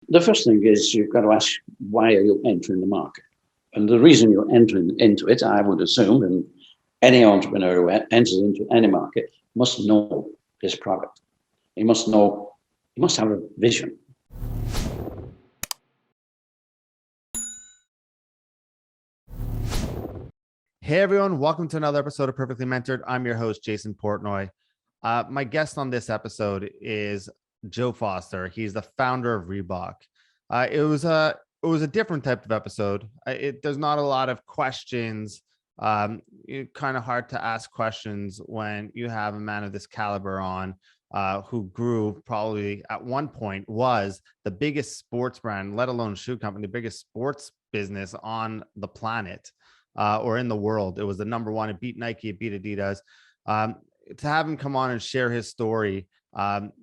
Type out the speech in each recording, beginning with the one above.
The first thing is you've got to ask, why are you entering the market? And the reason you're entering into it, I would assume, and any entrepreneur who enters into any market must know his product. He must know, he must have a vision. Hey everyone, welcome to another episode of Perfectly Mentored. I'm your host, Jason Portnoy. My guest on this episode is Joe Foster. He's the founder of Reebok. It was a different type of episode. There's not a lot of questions. It's kind of hard to ask questions when you have a man of this caliber on, who grew probably at one point was the biggest sports brand, let alone shoe company, the biggest sports business on the planet. Or in the world. It was the number one. It beat Nike, it beat Adidas. To have him come on and share his story,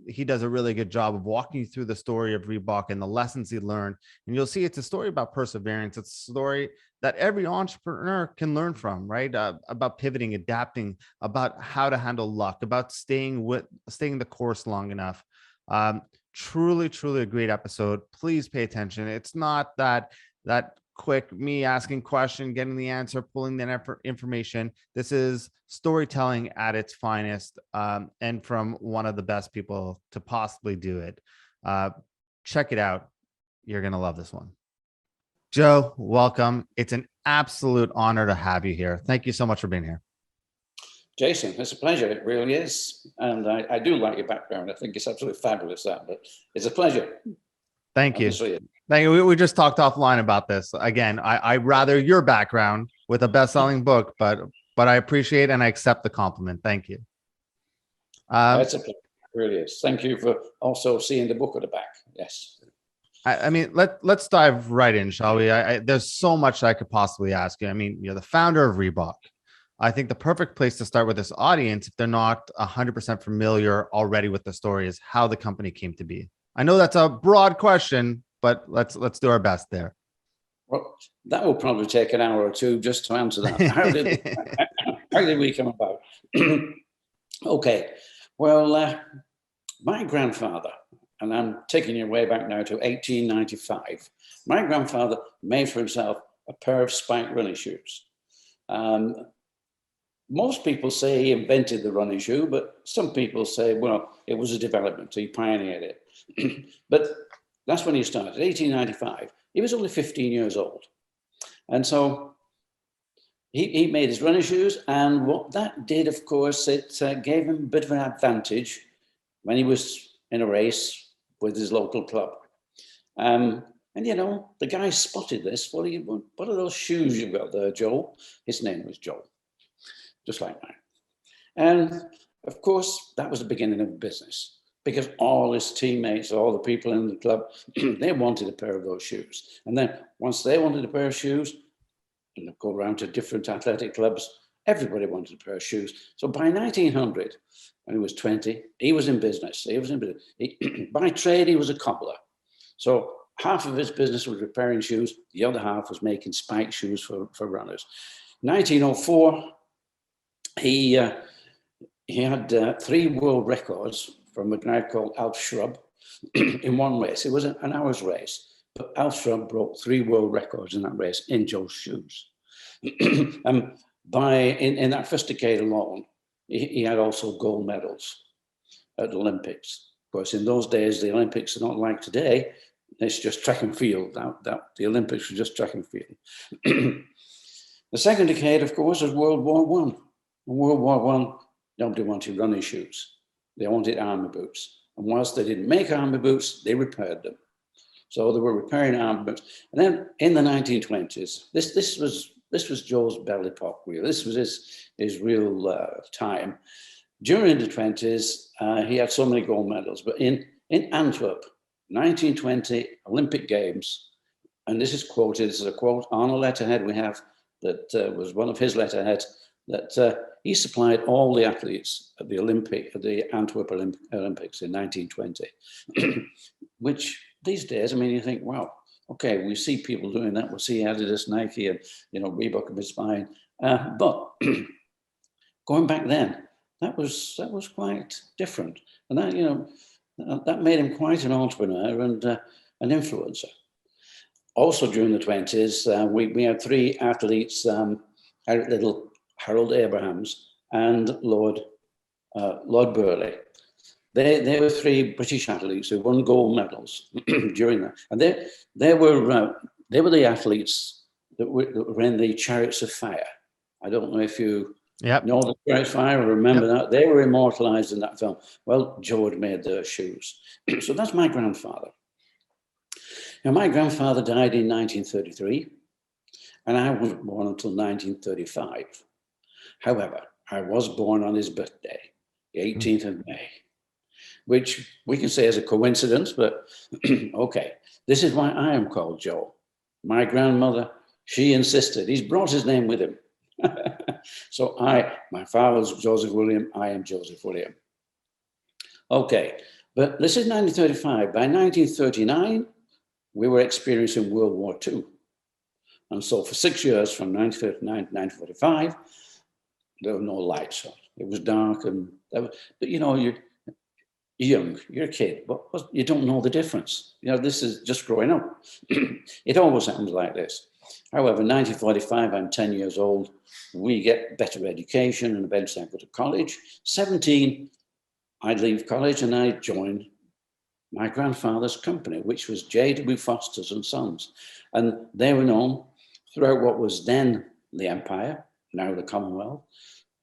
he does a really good job of walking you through the story of Reebok and the lessons he learned. And you'll see it's a story about perseverance. It's a story that every entrepreneur can learn from, right? About pivoting, adapting, about how to handle luck, about staying the course long enough. Truly a great episode. Please pay attention. It's not that quick me asking question, getting the answer, pulling the information. This is storytelling at its finest, and from one of the best people to possibly do it. Check it out. You're going to love this one. Joe, welcome. It's an absolute honor to have you here. Thank you so much for being here. Jason, it's a pleasure. It really is. And I do like your background. I think it's absolutely fabulous, but it's a pleasure. Thank you. Thank you. We just talked offline about this. Again, I rather your background with a best-selling book, but I appreciate and I accept the compliment. Thank you. That's a pleasure. It really is. Thank you for also seeing the book at the back. Yes. I mean, let's dive right in, shall we? There's so much I could possibly ask you. I mean, you're the founder of Reebok. I think the perfect place to start with this audience, if they're not 100% familiar already with the story, is how the company came to be. I know that's a broad question, but let's do our best there. Well, that will probably take an hour or two just to answer that. How did we come about? Okay, well, my grandfather, and I'm taking you way back now to 1895. My grandfather made for himself a pair of spiked running shoes. Most people say he invented the running shoe, but some people say, well, it was a development, he pioneered it. But that's when he started, 1895. He was only 15 years old. And so he made his running shoes, and what that did, of course, it gave him a bit of an advantage when he was in a race with his local club. And, you know, the guy spotted this. What are those shoes you've got there, Joel? His name was Joel, just like mine. And, of course, that was the beginning of the business, because all his teammates, all the people in the club, they wanted a pair of those shoes. And then once they wanted a pair of shoes, and go around to different athletic clubs, everybody wanted a pair of shoes. So by 1900, when he was 20, he was in business. By trade, he was a cobbler. So half of his business was repairing shoes. The other half was making spike shoes for runners. 1904, he had 3 world records from a guy called Alf Shrub in one race. It was an hour's race, but Alf Shrub broke 3 world records in that race in Joe's shoes. In that first decade alone, he had also gold medals at the Olympics. Of course, in those days, the Olympics are not like today. It's just track and field. The Olympics were just track and field. The second decade, of course, was World War I. In World War I, nobody wanted running shoes. They wanted army boots. And whilst they didn't make army boots, they repaired them. So they were repairing army boots. And then in the 1920s, this was Joe's belle epoque, really. This was his real time. During the 20s, he had so many gold medals. But in Antwerp, 1920 Olympic Games, and this is a quote on a letterhead we have that was one of his letterheads, that he supplied all the athletes at the Antwerp Olympics in 1920, which these days, I mean, you think, wow, okay, we see people doing that. We see Adidas, Nike, and Reebok and fine. But going back then, that was quite different, and that that made him quite an entrepreneur. And an influencer. Also during the 20s, we had three athletes, Harold Abrahams and Lord Burleigh. They were three British athletes who won gold medals during that. And they were the athletes that were in the Chariots of Fire. I don't know if you know the Chariots of Fire or remember that. They were immortalized in that film. Well, Joe had made their shoes. So that's my grandfather. Now, my grandfather died in 1933, and I wasn't born until 1935. However, I was born on his birthday, the 18th of May, which we can say is a coincidence, but okay. This is why I am called Joe. My grandmother, she insisted. He's brought his name with him. So my father was Joseph William, I am Joseph William. Okay, but this is 1935. By 1939, we were experiencing World War II. And so for 6 years, from 1939 to 1945, there were no lights on. It was dark, but you know, you're young, you're a kid, but you don't know the difference. You know, this is just growing up. It always happens like this. However, in 1945, I'm 10 years old. We get better education and eventually I go to college. 17, I leave college and I join my grandfather's company, which was J.W. Foster's and Sons. And they were known throughout what was then the Empire, now the Commonwealth,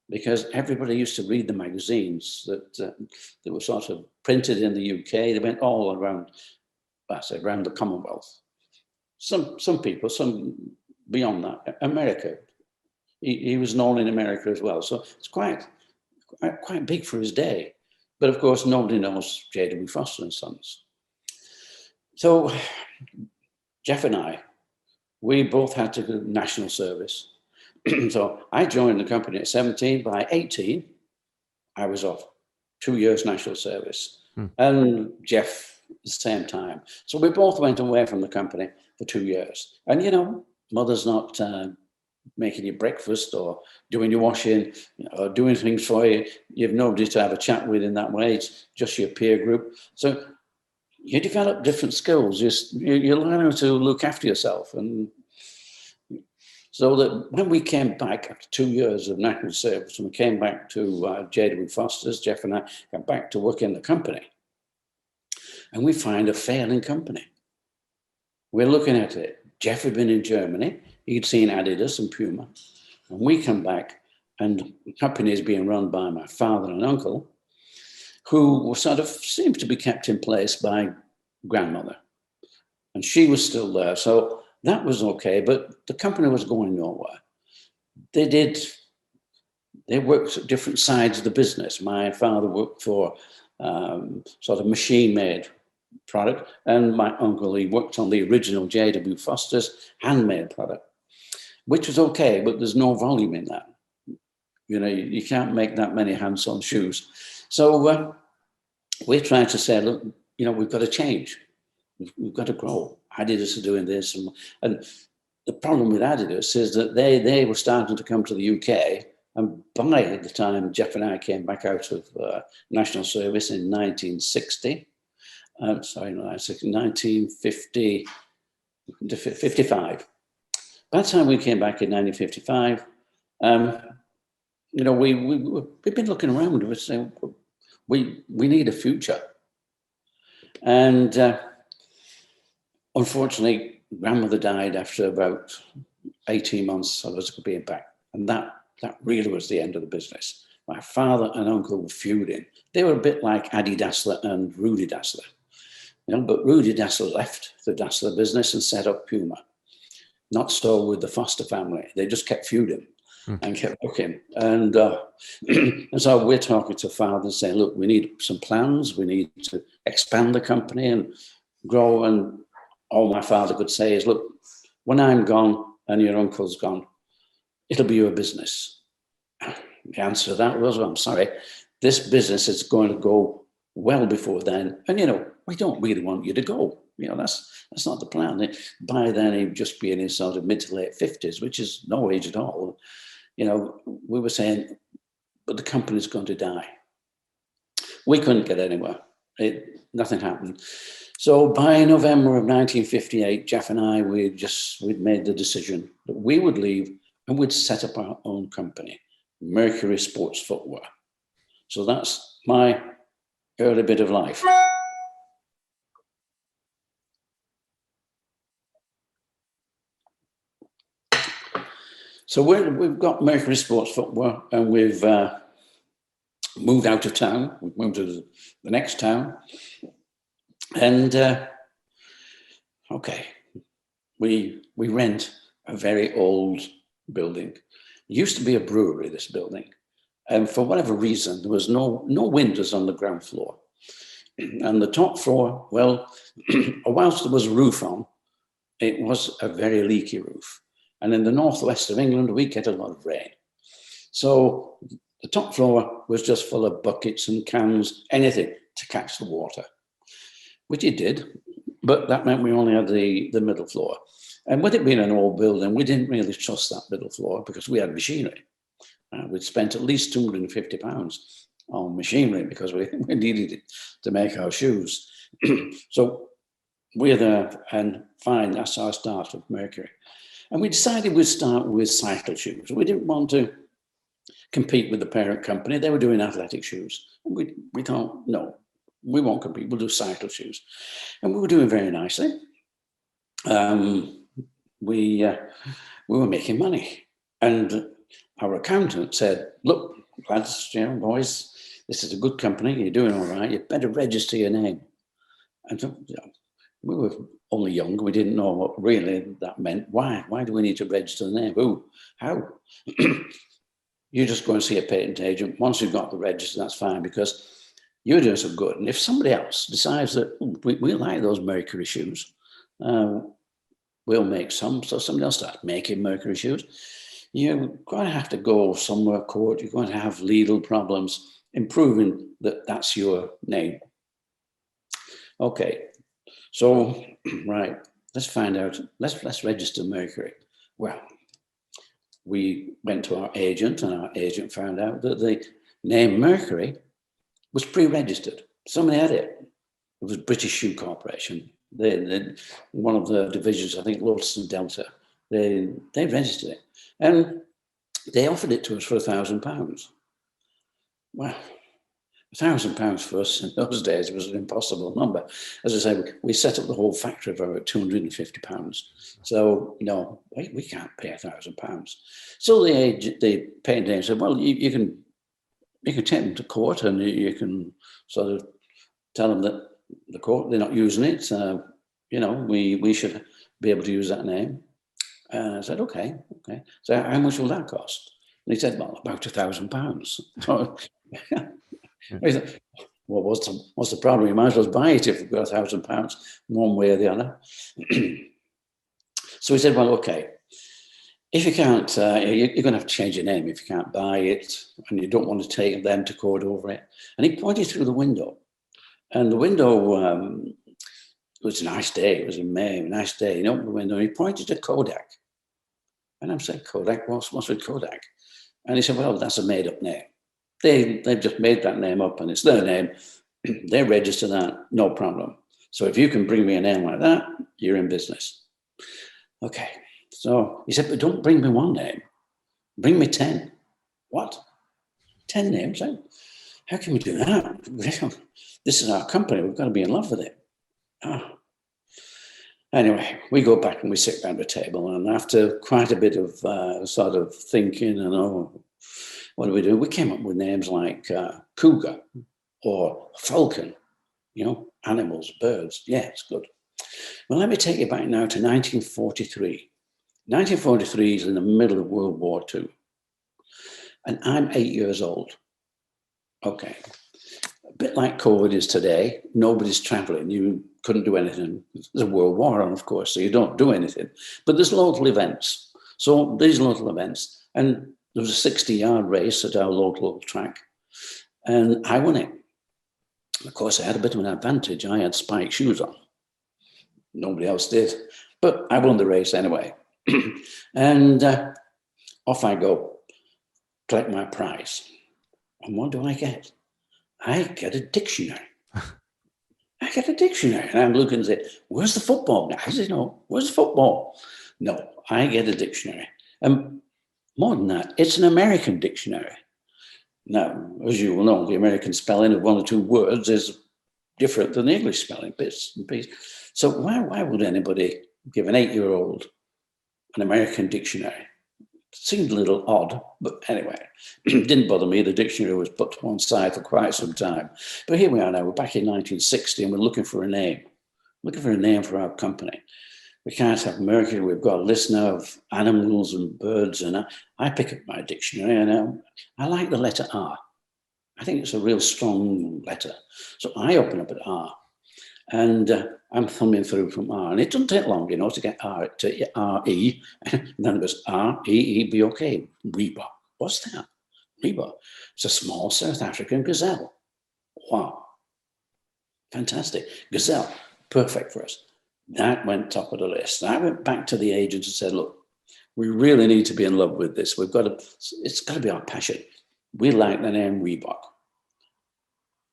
because everybody used to read the magazines that were sort of printed in the UK. They went all around, around the Commonwealth. Some people, some beyond that. America, he was known in America as well. So it's quite big for his day. But of course, nobody knows J.W. Foster and Sons. So Jeff and I, we both had to do national service. So I joined the company at 17. By 18, I was off 2 years national service. And Jeff, the same time. So we both went away from the company for 2 years. And, you know, mother's not making you breakfast or doing your washing or doing things for you. You have nobody to have a chat with in that way. It's just your peer group. So you develop different skills. You learn how to look after yourself. And so that when we came back after 2 years of national service, and we came back to J.W. Foster's, Jeff and I got back to work in the company. And we find a failing company. We're looking at it. Jeff had been in Germany. He'd seen Adidas and Puma. And we come back, and the company is being run by my father and uncle, who were sort of seemed to be kept in place by grandmother. And she was still there. So that was okay, but the company was going nowhere. They worked at different sides of the business. My father worked for sort of machine-made product, and my uncle, he worked on the original J.W. Foster's handmade product, which was okay, but there's no volume in that. You know, you can't make that many hand-sewn shoes. So we're trying to say, look, you know, we've got to change. We've got to grow. Adidas are doing this. And the problem with Adidas is that they were starting to come to the UK. And by the time Jeff and I came back out of national service in 1960, 1955. By the time we came back in 1955, you know, we've been looking around. We're saying, we need a future. And unfortunately, grandmother died after about 18 months of us being back. And that really was the end of the business. My father and uncle were feuding. They were a bit like Addy Dassler and Rudy Dassler. You know, but Rudy Dassler left the Dassler business and set up Puma. Not so with the Foster family. They just kept feuding and kept looking. And so we're talking to father and saying, look, we need some plans. We need to expand the company and grow. And all my father could say is, look, when I'm gone and your uncle's gone, it'll be your business. The answer to that was, well, I'm sorry, this business is going to go well before then. And, you know, we don't really want you to go. You know, that's not the plan. By then, he'd just be in his sort of mid to late 50s, which is no age at all. You know, we were saying, but the company's going to die. We couldn't get anywhere. Nothing happened. So by November of 1958, Jeff and I, we'd made the decision that we would leave and we'd set up our own company, Mercury Sports Footwear. So that's my early bit of life. So we've got Mercury Sports Footwear, and we've moved out of town. We've moved to the next town. And okay, we rent a very old building. It used to be a brewery, this building. And for whatever reason, there was no windows on the ground floor. And the top floor, well, whilst there was a roof on, it was a very leaky roof. And in the northwest of England, we get a lot of rain. So the top floor was just full of buckets and cans, anything to catch the water, which it did. But that meant we only had the middle floor. And with it being an old building, we didn't really trust that middle floor because we had machinery. We'd spent at least £250 on machinery because we needed it to make our shoes. So we're there, and fine, that's our start of Mercury. And we decided we'd start with cycle shoes. We didn't want to compete with the parent company. They were doing athletic shoes. And we thought, no, we won't compete. We'll do cycle shoes. And we were doing very nicely. We were making money. And our accountant said, look, lads, boys, this is a good company. You're doing all right. You better register your name. And so, we were only young. We didn't know what really that meant. Why? Why do we need to register the name? Who? How? You just go and see a patent agent. Once you've got the register, that's fine because you're doing so good. And if somebody else decides that we like those Mercury shoes, we'll make some. So somebody else starts making Mercury shoes. You're going to have to go somewhere court. You're going to have legal problems in proving that that's your name. Okay, so right, let's find out. Let's register Mercury. Well, we went to our agent, and our agent found out that the name Mercury was pre-registered. Somebody had it. It was British Shoe Corporation. They one of the divisions, I think Lotus and Delta. They registered it, and they offered it to us for £1,000. Well, £1,000 for us in those days was an impossible number. As I say, we set up the whole factory for about £250. So no, we can't pay £1,000. So the patent agent said, well, you can take them to court, and you can sort of tell them that the court, they're not using it. We should be able to use that name. I said, okay. So how much will that cost? And he said, well, about £1,000. So, I said, well, what's the problem? You might as well buy it if you've got £1,000, one way or the other. So he said, well, okay, if you can't, you're going to have to change your name if you can't buy it and you don't want to take them to court over it. And he pointed through the window. And the window, it was a nice day. It was in May, a nice day. He opened the window and he pointed to Kodak. And I'm saying, Kodak? What's with Kodak? And he said, well, that's a made-up name. They've just made that name up, and it's their name. They register that, no problem. So if you can bring me a name like that, you're in business. Okay. So he said, but don't bring me one name. Bring me 10. What? 10 names? How can we do that? This is our company. We've got to be in love with it. Anyway, we go back and we sit around the table, and after quite a bit of sort of thinking and what do? We came up with names like cougar or falcon, animals, birds. Yeah, it's good. Well, let me take you back now to 1943. 1943 is in the middle of World War II. And I'm 8 years old. Okay. A bit like COVID is today, nobody's traveling. You couldn't do anything. There's a world war on, of course, so you don't do anything. But there's local events. So these local events, and there was a 60-yard race at our local track, and I won it. Of course, I had a bit of an advantage. I had spike shoes on. Nobody else did. But I won the race anyway. And off I go, collect my prize. And what do I get? I get a dictionary. I get a dictionary. And I'm looking and say, where's the football, guys? You know, where's the football? No, I get a dictionary. And more than that, it's an American dictionary. Now, as you will know, the American spelling of one or two words is different than the English spelling, bits and pieces. So why would anybody give an 8-year-old an American dictionary? Seemed a little odd, but anyway, it didn't bother me. The dictionary was put to one side for quite some time. But here we are now, we're back in 1960 and we're looking for a name. For our company. We can't have Mercury. We've got a list now of animals and birds. And I pick up my dictionary and I like the letter R. I think it's a real strong letter. So I open up at R and I'm thumbing through from R. And it doesn't take long, you know, to get R to R-E. And then it goes R-E-E-B-O-K, Reebok. What's that? Reebok. It's a small South African gazelle. Wow. Fantastic. Gazelle, perfect for us. That went top of the list. I went back to the agent and said, look, we really need to be in love with this. It's got to be our passion. We like the name Reebok.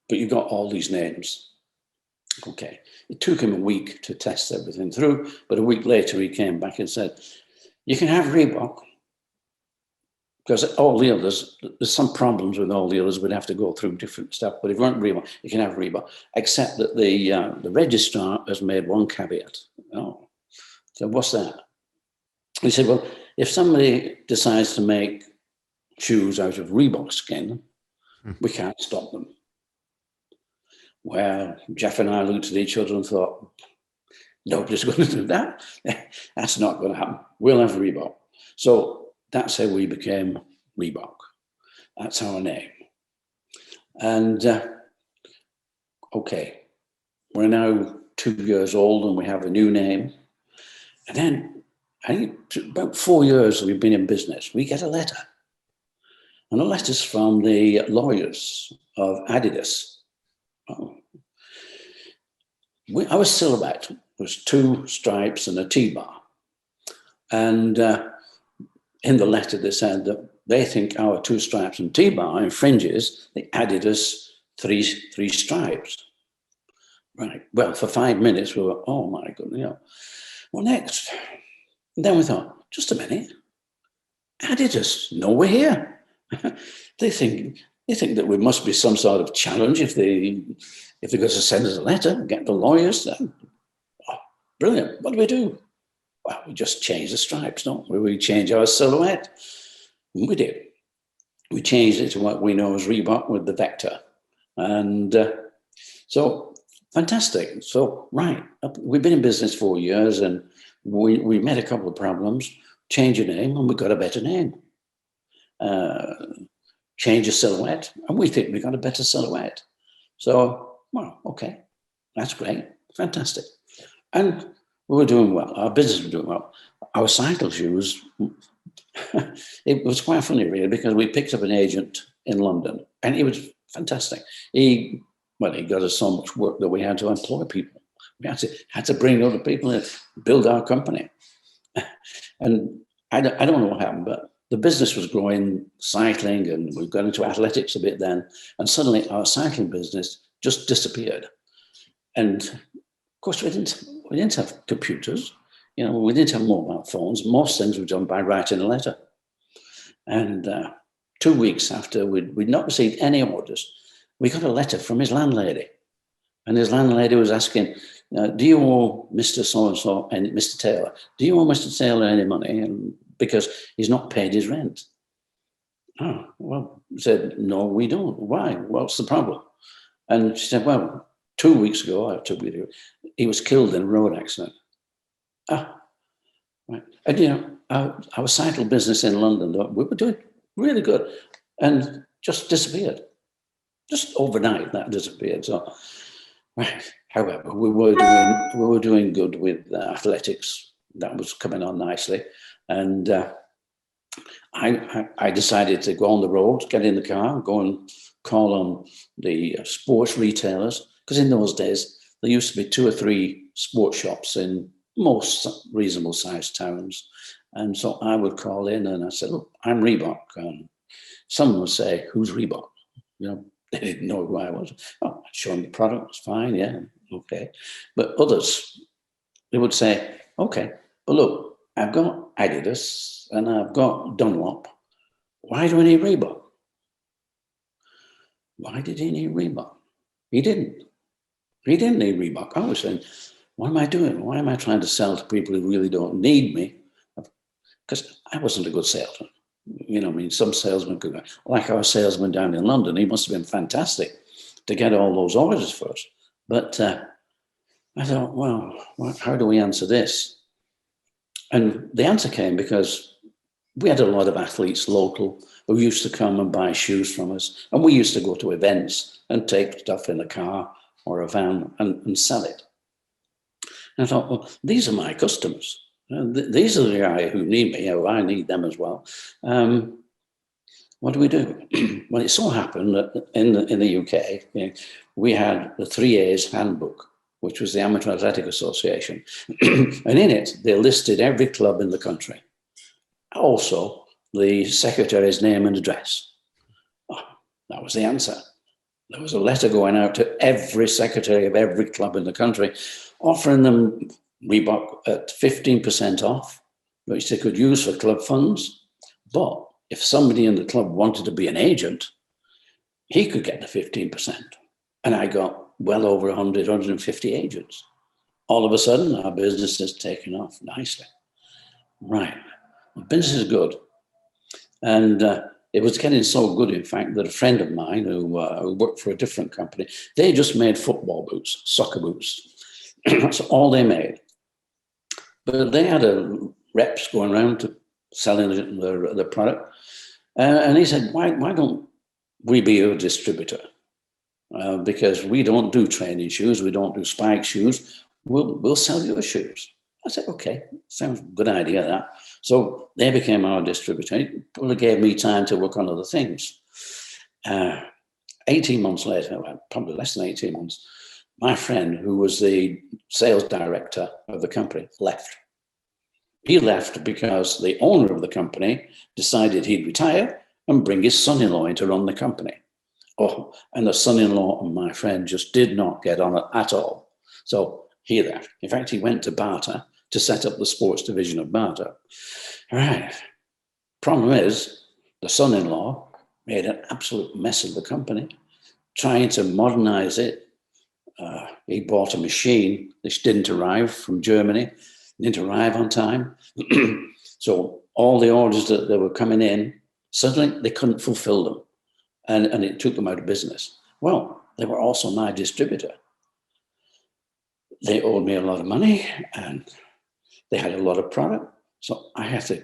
But you've got all these names. Okay. It took him a week to test everything through, but a week later he came back and said, you can have Reebok, because all the others, there's some problems with all the others. We'd have to go through different stuff. But if you want Reebok, you can have Reebok, except that the registrar has made one caveat. Oh, so what's that? He said, well, if somebody decides to make shoes out of Reebok skin, we can't stop them. Well, Jeff and I looked at each other and thought, nobody's going to do that. That's not going to happen. We'll have Reebok. So that's how we became Reebok. That's our name. And okay, we're now 2 years old and we have a new name. And then I think about 4 years we've been in business, we get a letter. And the letter's from the lawyers of Adidas. Oh. Our silhouette was 2 stripes and a T-bar. And in the letter, they said that they think our 2 stripes and T-bar infringes the Adidas three stripes. Right. Well, for 5 minutes, we were, oh my goodness, you know. Well, next. And then we thought, just a minute. Adidas, no, we're here. They think that we must be some sort of challenge if they're going to send us a letter, get the lawyers. Then, oh, brilliant. What do? Well, we just change the stripes, don't we? We change our silhouette. And we did. We changed it to what we know as Reebok with the vector. And so, fantastic. So, right, we've been in business 4 years and we met a couple of problems, changed a name and we got a better name. Change a silhouette and we think we got a better silhouette. So, well, okay, that's great, fantastic. And we were doing well, our business was doing well. Our cycle shoes, it was quite funny really, because we picked up an agent in London and he was fantastic. He got us so much work that we had to employ people. We had to bring other people in, build our company. And I don't know what happened, but the business was growing, cycling, and we got into athletics a bit then. And suddenly our cycling business just disappeared. And of course, we didn't have computers. You know, we didn't have mobile phones. Most things were done by writing a letter. And 2 weeks after we'd not received any orders, we got a letter from his landlady. And his landlady was asking, do you owe Mr. So-and-so and Mr. Taylor, do you owe Mr. Taylor any money? And because he's not paid his rent. Oh, well, he said, no, we don't. Why? What's the problem? And she said, well, 2 weeks ago, he was killed in a road accident. Ah, right. And, you know, our cycle business in London, we were doing really good and just disappeared. Just overnight, that disappeared. So, right. However, we were doing good with athletics. That was coming on nicely. And I decided to go on the road, get in the car, go and call on the sports retailers. Because in those days, there used to be 2 or 3 sports shops in most reasonable sized towns. And so I would call in and I said, look, I'm Reebok. Someone would say, who's Reebok? You know, they didn't know who I was. Oh, I'd show them the product, it's fine, yeah. Okay. But others, they would say, okay, but look, I've got Adidas and I've got Dunlop. Why do I need Reebok? Why did he need Reebok? He didn't. He didn't need Reebok. I was saying, what am I doing? Why am I trying to sell to people who really don't need me? Because I wasn't a good salesman. I mean, some salesmen could go, like our salesman down in London, he must have been fantastic to get all those orders for us. But I thought, well, how do we answer this? And the answer came because we had a lot of athletes local who used to come and buy shoes from us. And we used to go to events and take stuff in a car or a van and sell it. And I thought, well, these are my customers. These are the guys who need me, or I need them as well. What do we do? Well, it so happened that in the UK, we had the 3A's handbook, which was the Amateur Athletic Association. And in it, they listed every club in the country. Also, the secretary's name and address. Oh, that was the answer. There was a letter going out to every secretary of every club in the country, offering them Reebok at 15% off, which they could use for club funds. But if somebody in the club wanted to be an agent, he could get the 15%. And I got well over 100, 150 agents. All of a sudden, our business has taken off nicely. Right. Well, business is good. And it was getting so good, in fact, that a friend of mine who worked for a different company, they just made football boots, soccer boots. That's all they made. But they had reps going around to selling the product. And he said, why don't we be your distributor? Because we don't do training shoes. We don't do spike shoes. We'll sell your shoes. I said, okay, sounds a good idea, that. So they became our distributor. It probably gave me time to work on other things. 18 months later, well, probably less than 18 months, my friend, who was the sales director of the company, left. He left because the owner of the company decided he'd retire and bring his son-in-law in to run the company. Oh, and the son-in-law and my friend just did not get on it at all. So he left. In fact, he went to Barter to set up the sports division of Barter. All right. Problem is, the son-in-law made an absolute mess of the company, trying to modernize it. He bought a machine which didn't arrive from Germany, didn't arrive on time. So all the orders that were coming in, suddenly they couldn't fulfill them. And it took them out of business. Well, they were also my distributor. They owed me a lot of money and they had a lot of product. So I had to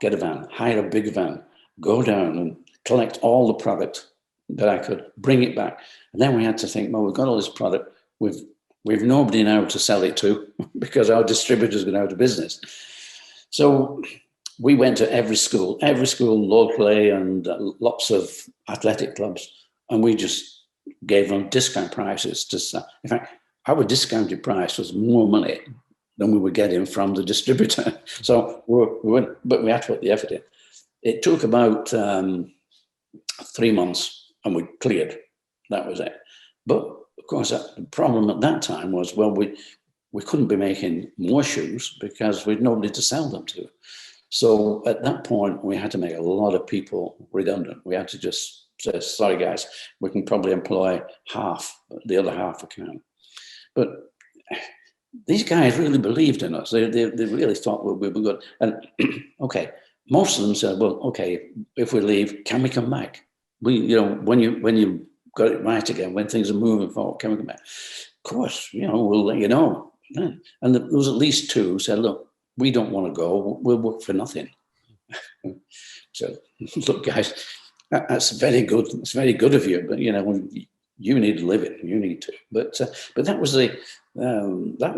get a van, hire a big van, go down and collect all the product that I could, bring it back. And then we had to think, well, we've got all this product. We've nobody now to sell it to because our distributor's gone out of business. So we went to every school locally and lots of athletic clubs. And we just gave them discount prices to sell. In fact, our discounted price was more money than we were getting from the distributor. So but we had to put the effort in. It took about 3 months and we cleared. That was it. But of course, the problem at that time was, well, we couldn't be making more shoes because we'd nobody to sell them to. So at that point, we had to make a lot of people redundant. We had to just say, sorry, guys, we can probably employ half, the other half account. But these guys really believed in us. They really thought we were good. And okay, most of them said, well, okay, if we leave, can we come back? When you got it right again, when things are moving forward, can we come back? Of course, we'll let you know. And there was at least two who said, look, we don't want to go. We'll work for nothing. So, look, guys, that's very good. It's very good of you, but you need to live it. You need to. But that was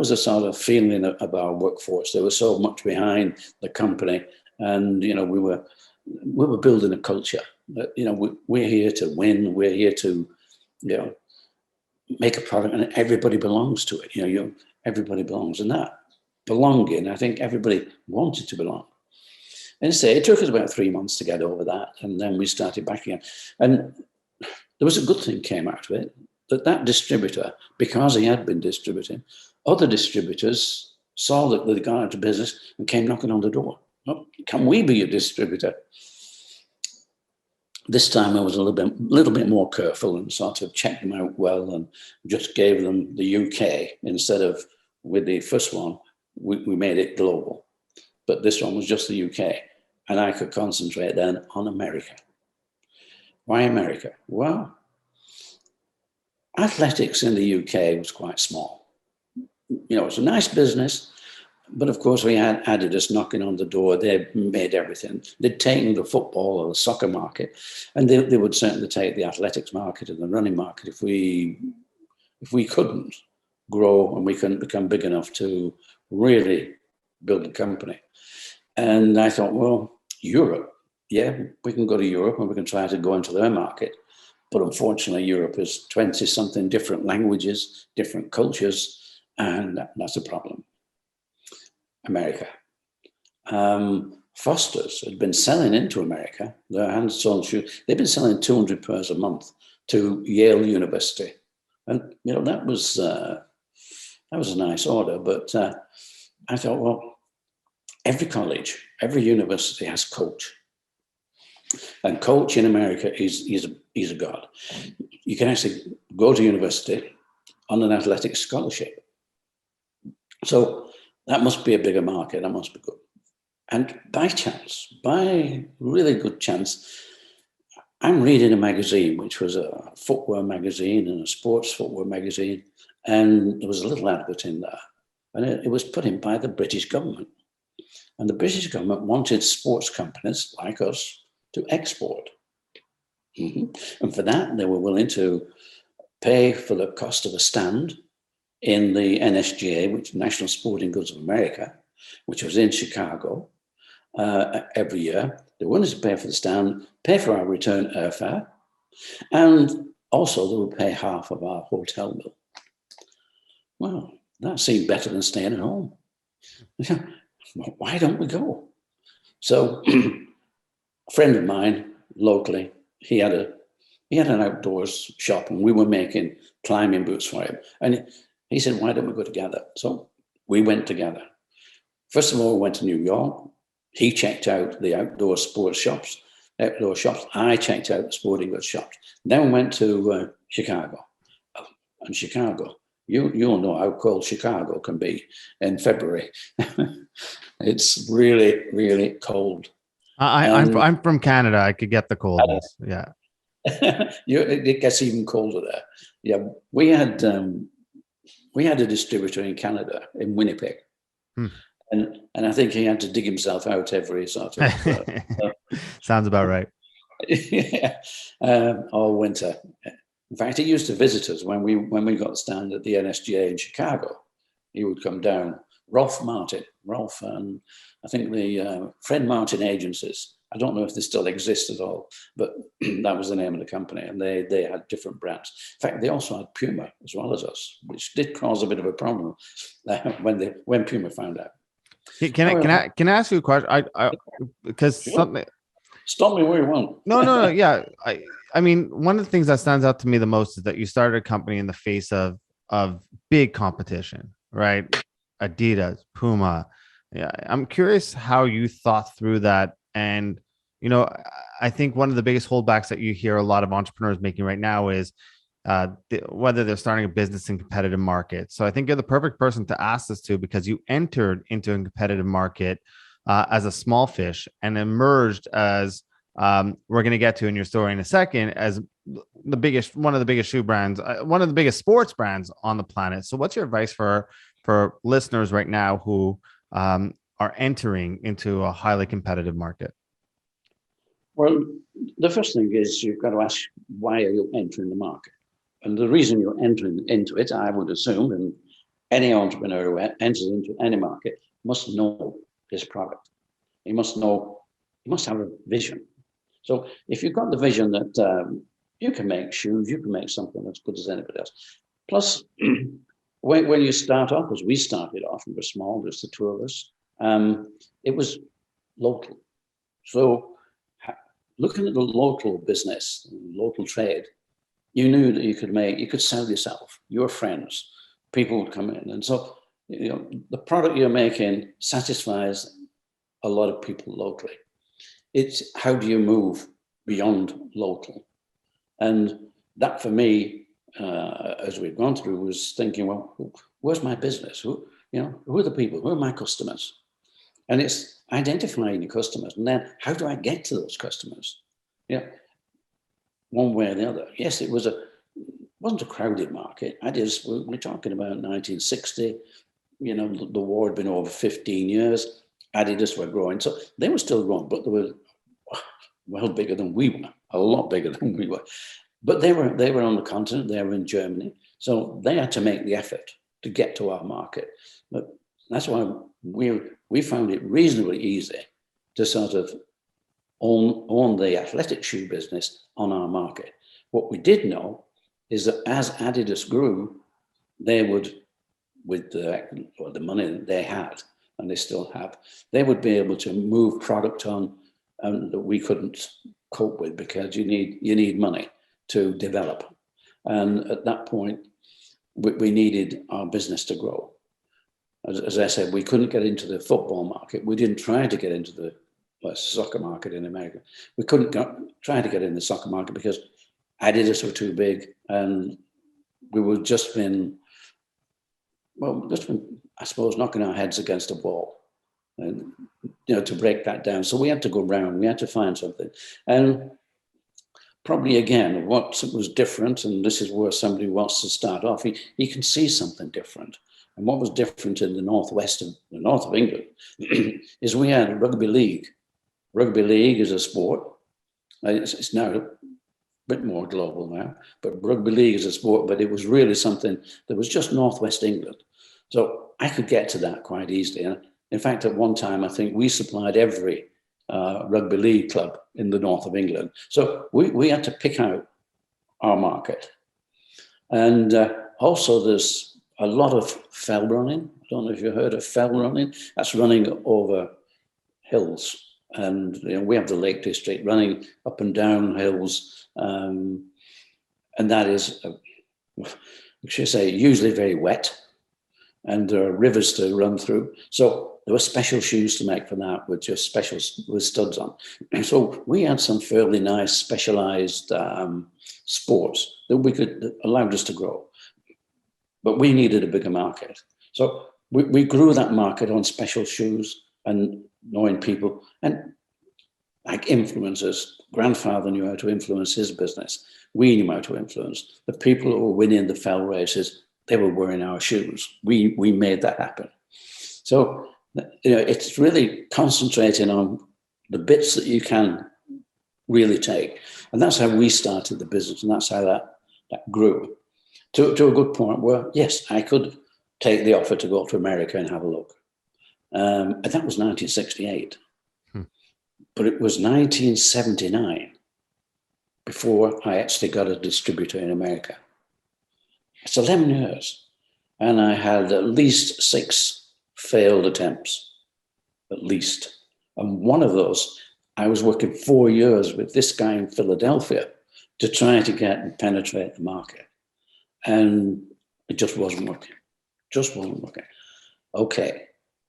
the sort of feeling of our workforce. There was so much behind the company, and we were building a culture. We're here to win. We're here to make a product, and everybody belongs to it. Everybody belongs, and that belonging, I think everybody wanted to belong. And it took us about 3 months to get over that, and then we started back again. And there was a good thing came out of it. that distributor, because he had been distributing, other distributors saw that they got out of business and came knocking on the door. Oh, can we be a distributor? This time I was a little bit more careful and sort of checked them out well and just gave them the UK instead of with the first one, we made it global. But this one was just the UK, and I could concentrate then on America. Why America? Well, athletics in the UK was quite small. You know, it's a nice business, but of course we had Adidas knocking on the door. They made everything. They'd taken the football or the soccer market, and they would certainly take the athletics market and the running market if we couldn't grow and we couldn't become big enough to really build a company. And I thought, well, Europe, yeah, we can go to Europe and we can try to go into their market. But unfortunately, Europe is 20-something different languages, different cultures, and that's a problem. America. Foster's had been selling into America. Their hand-sewn shoes. They've been selling 200 pairs a month to Yale University, and you know that was a nice order. But I thought, well, every college, every university has coach, and coach in America is a god. You can actually go to university on an athletic scholarship. So that must be a bigger market. That must be good. And by chance, by really good chance, I'm reading a magazine, which was a footwear magazine and a sports footwear magazine. And there was a little advert in there. And it was put in by the British government. And the British government wanted sports companies like us to export. And for that, they were willing to pay for the cost of a stand in the NSGA, which is National Sporting Goods of America, which was in Chicago every year. They wanted to pay for the stand, pay for our return airfare, and also they would pay half of our hotel bill. Well, that seemed better than staying at home. Why don't we go? So a friend of mine locally, he had an outdoors shop, and we were making climbing boots for him. And he said, why don't we go together? So we went together. First of all, we went to New York. He checked out the outdoor sports shops, outdoor shops. I checked out the sporting goods shops. Then we went to Chicago. And Chicago, you'll know how cold Chicago can be in February. It's really, really cold. I'm from Canada. I could get the coldness. Yeah. It gets even colder there. Yeah, we had a distributor in Canada, in Winnipeg, and I think he had to dig himself out every sort of. Sounds about right. Yeah, all winter. In fact, he used to visit us when we got the stand at the NSGA in Chicago. He would come down. Rolf, and I think the Fred Martin agencies. I don't know if they still exist at all, but that was the name of the company, and they had different brands. In fact, they also had Puma as well as us, which did cause a bit of a problem when Puma found out. Can I ask you a question? Because sure. something. Stop me where you want. No. Yeah, I mean, one of the things that stands out to me the most is that you started a company in the face of big competition, right? Adidas, Puma. Yeah, I'm curious how you thought through that. And, you know, I think one of the biggest holdbacks that you hear a lot of entrepreneurs making right now is whether they're starting a business in competitive markets. So I think you're the perfect person to ask this to, because you entered into a competitive market as a small fish and emerged as we're going to get to in your story in a second, as one of the biggest shoe brands, one of the biggest sports brands on the planet. So what's your advice for listeners right now who are entering into a highly competitive market? Well, the first thing is you've got to ask, why are you entering the market? And the reason you're entering into it, I would assume, and any entrepreneur who enters into any market must know his product. He must have a vision. So if you've got the vision that you can make shoes, you can make something as good as anybody else. Plus, when you start off, as we started off, we were small, just the two of us, it was local. So looking at the local business, local trade, you knew that you could sell yourself, your friends, people would come in. And so, the product you're making satisfies a lot of people locally. It's how do you move beyond local? And that for me, as we've gone through, was thinking, well, where's my business? Who are the people? Who are my customers? And it's identifying your customers. And then how do I get to those customers? Yeah, one way or the other. Yes, it wasn't a crowded market. We're talking about 1960. The war had been over 15 years. Adidas were growing. So they were still growing, but they were well bigger than we were, a lot bigger than we were. But they were on the continent, they were in Germany. So they had to make the effort to get to our market. But that's why we found it reasonably easy to sort of own the athletic shoe business on our market. What we did know is that as Adidas grew, they would, with the money that they had, and they still have, they would be able to move product on that we couldn't cope with, because you need money to develop. And at that point, we needed our business to grow. As I said, we couldn't get into the football market. We didn't try to get into the soccer market in America. We couldn't try to get in the soccer market because Adidas were too big, and we were just been, I suppose, knocking our heads against a wall, and to break that down. So we had to go round. We had to find something, and probably again, what was different, and this is where somebody wants to start off. He can see something different, and what was different in the north of England, is we had a rugby league. Rugby league is a sport. It's now a bit more global now, but rugby league is a sport, but it was really something that was just northwest England. So I could get to that quite easily. And in fact, at one time, I think we supplied every rugby league club in the north of England. So we had to pick out our market. And also there's a lot of fell running. I don't know if you've heard of fell running. That's running over hills. And we have the Lake District, running up and down hills. And that is, usually very wet. And there are rivers to run through. So there were special shoes to make for that, with just with studs on. And so we had some fairly nice specialized sports that allowed us to grow. But we needed a bigger market. So we grew that market on special shoes and knowing people. And like influencers, grandfather knew how to influence his business. We knew how to influence. The people who were winning the fell races, they were wearing our shoes. We made that happen. So, it's really concentrating on the bits that you can really take. And that's how we started the business. And that's how that grew to a good point where, yes, I could take the offer to go to America and have a look. And that was 1968. But it was 1979 before I actually got a distributor in America. It's 11 years. And I had at least 6 failed attempts, at least. And one of those, I was working 4 years with this guy in Philadelphia to try to get and penetrate the market. And it just wasn't working. Just wasn't working. Okay,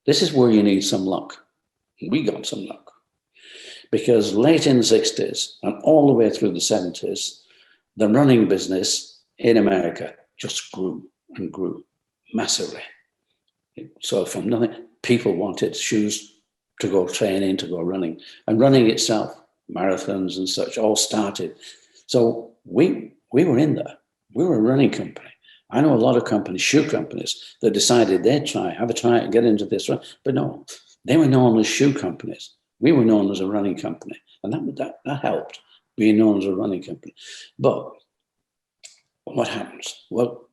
this is where you need some luck. We got some luck. Because late in the 60s and all the way through the 70s, the running business in America just grew and grew massively. So from nothing, people wanted shoes to go training, to go running. And running itself, marathons and such, all started. So we were in there. We were a running company. I know a lot of companies, shoe companies, that decided they'd have a try and get into this. But no, they were known as shoe companies. We were known as a running company, and that helped, being known as a running company. But what happens? Well,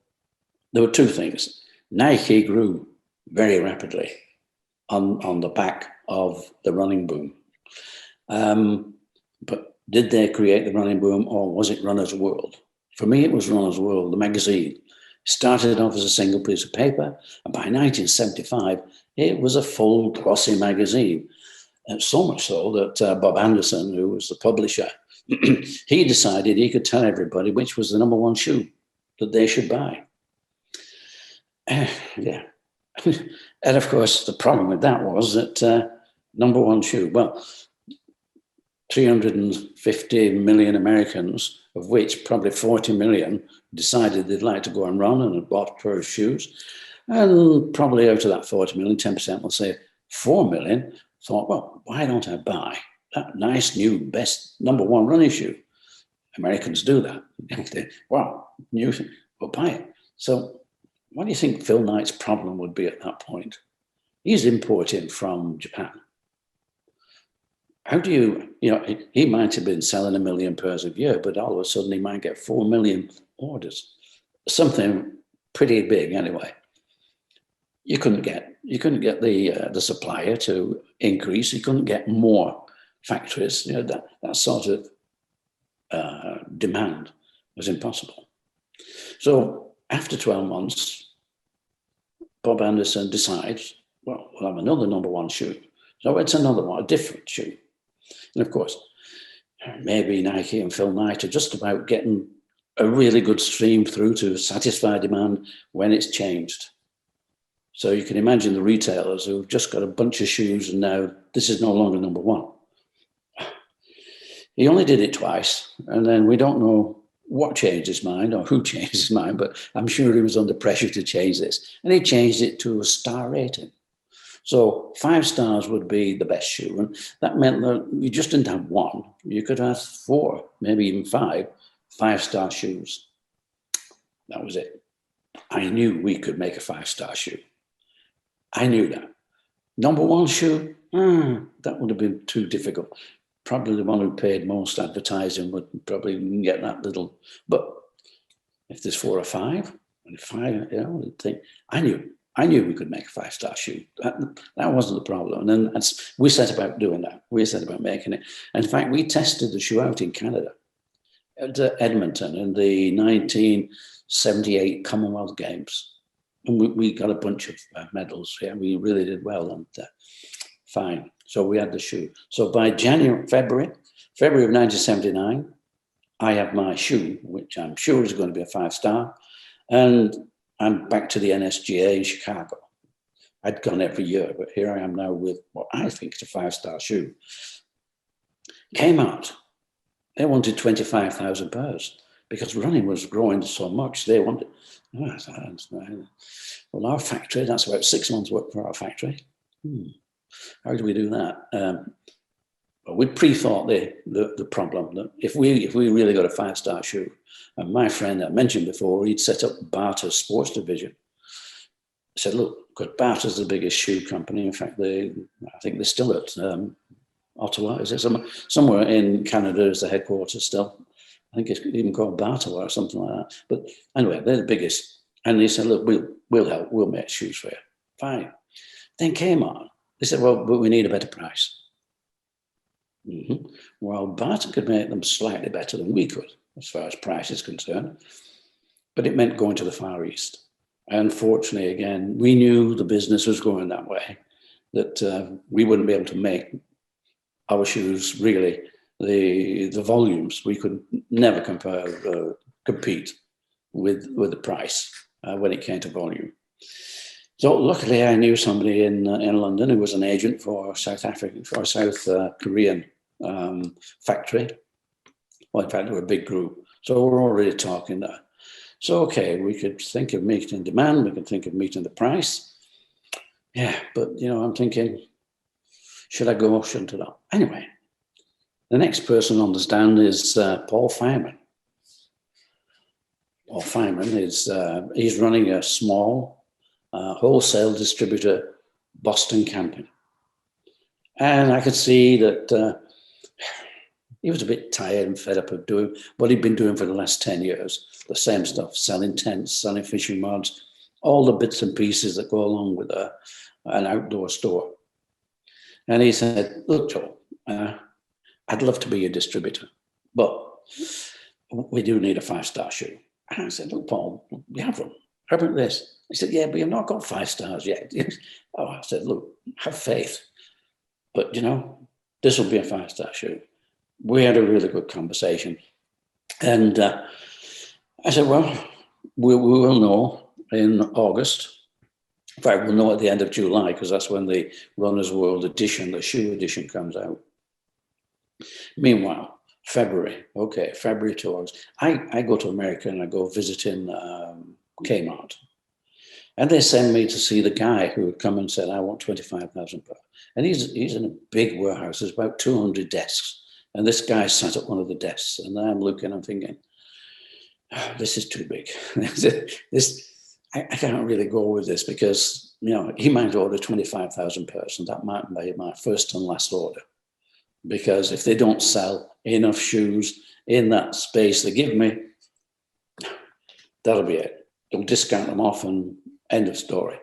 there were 2 things. Nike grew very rapidly on the back of the running boom. But did they create the running boom, or was it Runner's World? For me, it was Runner's World, the magazine. Started off as a single piece of paper, and by 1975, it was a full glossy magazine. And so much so that Bob Anderson, who was the publisher, he decided he could tell everybody which was the number one shoe that they should buy. Yeah. And of course, the problem with that was that number one shoe, well, 350 million Americans, of which probably 40 million decided they'd like to go and run and had bought a pair of shoes. And probably out of that 40 million, 10%, let's say 4 million, thought, well, why don't I buy that nice new best number one running shoe? Americans do that. Wow, new, we'll buy it. So what do you think Phil Knight's problem would be at that point? He's importing from Japan. How do you, he might have been selling 1 million pairs a year, but all of a sudden he might get 4 million orders. Something pretty big anyway. You couldn't get the supplier to increase. You couldn't get more factories. That sort of demand was impossible. So after 12 months, Bob Anderson decides, well, we'll have another number one shoe. So it's another one, a different shoe. And of course, maybe Nike and Phil Knight are just about getting a really good stream through to satisfy demand when it's changed. So you can imagine the retailers who've just got a bunch of shoes and now this is no longer number one. He only did it twice, and then we don't know what changed his mind or who changed his mind, but I'm sure he was under pressure to change this. And he changed it to a star rating. So 5 stars would be the best shoe. And that meant that you just didn't have one. You could have 4, maybe even 5 5-star shoes. That was it. I knew we could make a 5-star shoe. I knew that. Number one shoe, that would have been too difficult. Probably the one who paid most advertising would probably get that little. But if there's 4 or 5, and 5, I knew we could make a 5-star shoe. That wasn't the problem. And then we set about doing that. We set about making it. In fact, we tested the shoe out in Canada, at Edmonton, in the 1978 Commonwealth Games. And we got a bunch of medals. Yeah, we really did well. And fine. So we had the shoe. So by February of 1979, I have my shoe, which I'm sure is going to be a 5-star. And I'm back to the NSGA in Chicago. I'd gone every year, but here I am now with what I think is a 5-star shoe. Came out. They wanted 25,000 pairs because running was growing so much. They wanted, well, our factory, that's about 6 months' work for our factory. How do we do that? Well, we pre-thought the problem that if we really got a 5-star shoe, and my friend I mentioned before, he'd set up Barter's sports division. He said, look, because Barter's the biggest shoe company. In fact, I think they're still at Ottawa. Is it somewhere in Canada is the headquarters still? I think it's even called Barter or something like that. But anyway, they're the biggest. And he said, look, we'll help. We'll make shoes for you. Fine. Then came on. They said, well, but we need a better price. Well, Barter could make them slightly better than we could, as far as price is concerned. But it meant going to the Far East. Unfortunately, again, we knew the business was going that way, that we wouldn't be able to make our shoes really the volumes. We could never compete with the price when it came to volume. So luckily, I knew somebody in London who was an agent for South Korean factory. Well, in fact, they were a big group. So we're already talking there. So, okay, we could think of meeting demand. We could think of meeting the price. Yeah, but, I'm thinking, should I go or shouldn't I not? Anyway, the next person on the stand is Paul Fireman. Paul Fireman is, he's running a small wholesale distributor, Boston Camping. And I could see that he was a bit tired and fed up of doing what he'd been doing for the last 10 years. The same stuff, selling tents, selling fishing rods, all the bits and pieces that go along with an outdoor store. And he said, look, Joel, I'd love to be a distributor, but we do need a 5-star shoe. And I said, look, Paul, we have them. How about this? He said, yeah, but you've not got 5 stars yet. Oh, I said, look, have faith. But, this will be a 5-star shoe. we had a really good conversation. And I said, well, we will know in August. In fact, we'll know at the end of July, because that's when the Runner's World edition, the shoe edition, comes out. Meanwhile, February to August. I go to America and I go visiting Kmart. And they send me to see the guy who had come and said, I want 25,000 per. And he's in a big warehouse. There's about 200 desks. And this guy sat at one of the desks. And I'm looking, I'm thinking, oh, this is too big. I can't really go with this, because, he might order 25,000 pairs, and that might be my first and last order. Because if they don't sell enough shoes in that space they give me, that'll be it. They'll discount them off and end of story.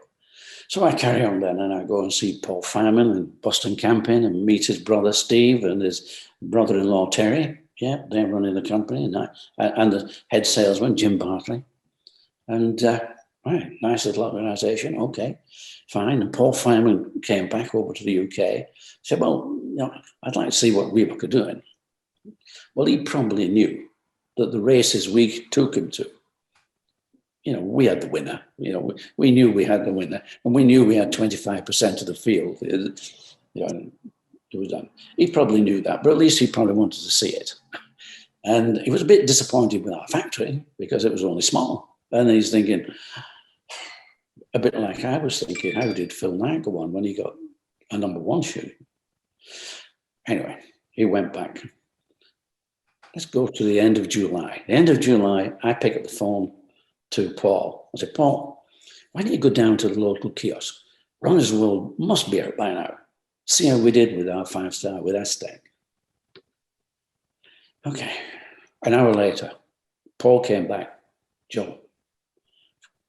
So I carry on then, and I go and see Paul Fireman in Boston Camping and meet his brother Steve and his brother-in-law Terry. Yeah, they're running the company, and the head salesman, Jim Bartley. And right, nice little organization. Okay, fine. And Paul Fireman came back over to the UK. Said, well, I'd like to see what Reebok are doing. Well, he probably knew that the races we took him to, we had the winner. We knew we had the winner, and we knew we had 25% of the field. It was done. He probably knew that, but at least he probably wanted to see it. And he was a bit disappointed with our factory, because it was only small. And he's thinking, a bit like I was thinking, how did Phil Knight go on when he got a #1 shoe? Anyway, he went back. Let's go to the end of July. The end of July, I pick up the phone to Paul. I said, Paul, why don't you go down to the local kiosk? Runner's World must be out by now. See how we did with our 5-star, with Aztec. Okay. An hour later, Paul came back. Joe,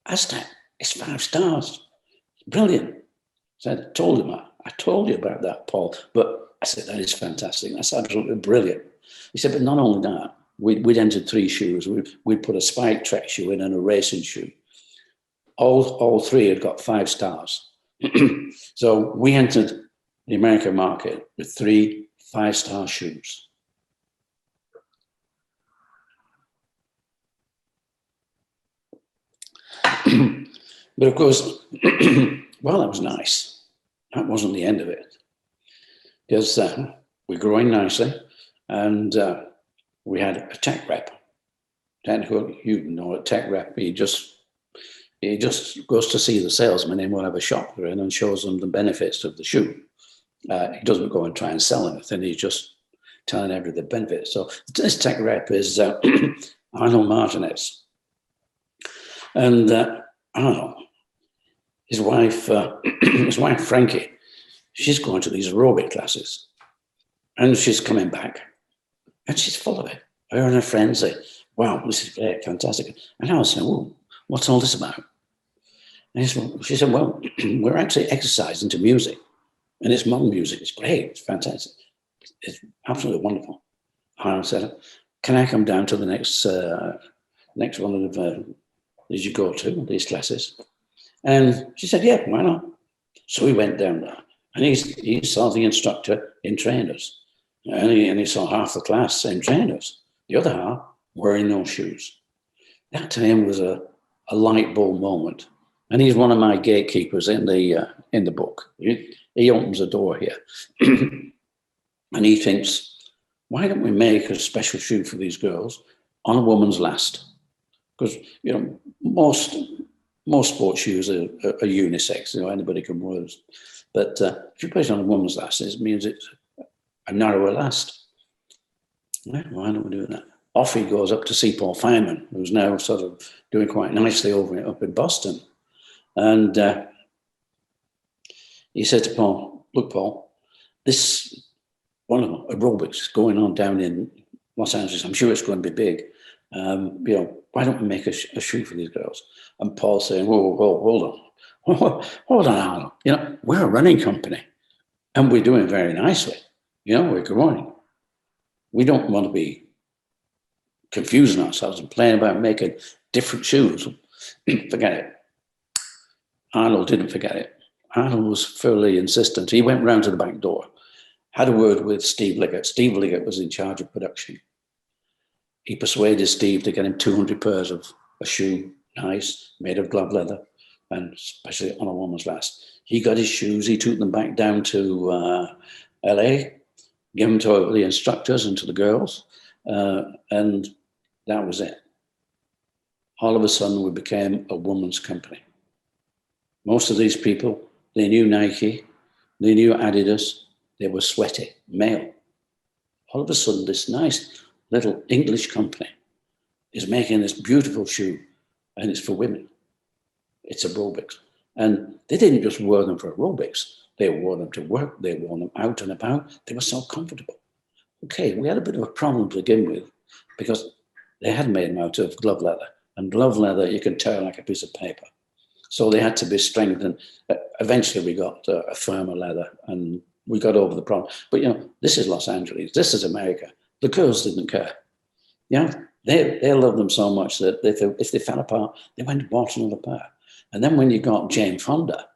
Aztec, it's 5 stars. Brilliant. So I told him that. I told you about that, Paul. But I said, that is fantastic. That's absolutely brilliant. He said, but not only that, we'd entered 3 shoes. We'd put a spike track shoe in and a racing shoe. All 3 had got 5 stars. So we entered the American market with 3 5-star shoes. But of course, well, that was nice. That wasn't the end of it. Because we're growing nicely, and we had a tech rep. Technical, a tech rep, he just goes to see the salesman in whatever shop they're in and shows them the benefits of the shoe. He doesn't go and try and sell anything. He's just telling everybody the benefits. So this tech rep is Arnold Martinez. And I don't know, his wife Frankie, she's going to these aerobic classes, and she's coming back, and she's full of it. Her and her friends say, wow, this is great, fantastic. And I was saying, well, what's all this about? And she said, well, we're actually exercising to music, and it's modern music. It's great, it's fantastic, it's absolutely wonderful. And I said, can I come down to the next one of did you go to these classes? And she said, yeah, why not? So we went down there, and he saw the instructor in trainers, and he saw half the class in trainers, the other half wearing no shoes. That to him was a light bulb moment. And he's one of my gatekeepers in the book. He opens a door here. And he thinks, why don't we make a special shoe for these girls on a woman's last? Because, most sports shoes are unisex. Anybody can wear those. But if you put it on a woman's last, it means it's a narrower last. Yeah, why don't we do that? Off he goes up to see Paul Fireman, who's now sort of doing quite nicely up in Boston. And he said to Paul, look, Paul, this one of aerobics is going on down in Los Angeles. I'm sure it's going to be big. Why don't we make a shoe for these girls? And Paul's saying, whoa, hold on. Hold on, Arnold. We're a running company, and we're doing very nicely. We're growing. We don't want to be confusing ourselves and playing about making different shoes. Forget it. Arnold didn't forget it. Arnold was fairly insistent. He went round to the back door, had a word with Steve Liggett. Steve Liggett was in charge of production. He persuaded Steve to get him 200 pairs of a shoe, nice, made of glove leather, and especially on a woman's last. He got his shoes, he took them back down to LA, gave them to the instructors and to the girls, and that was it. All of a sudden, we became a woman's company. Most of these people, they knew Nike, they knew Adidas, they were sweaty, male. All of a sudden, this nice little English company is making this beautiful shoe, and it's for women. It's aerobics. And they didn't just wear them for aerobics. They wore them to work. They wore them out and about. They were so comfortable. Okay, we had a bit of a problem to begin with because they had made them out of glove leather. And glove leather, you can tear like a piece of paper. So they had to be strengthened. Eventually, we got a firmer leather and we got over the problem. But, this is Los Angeles. This is America. The girls didn't care. They loved them so much that if they fell apart, they went and bought another pair. And then when you got Jane Fonda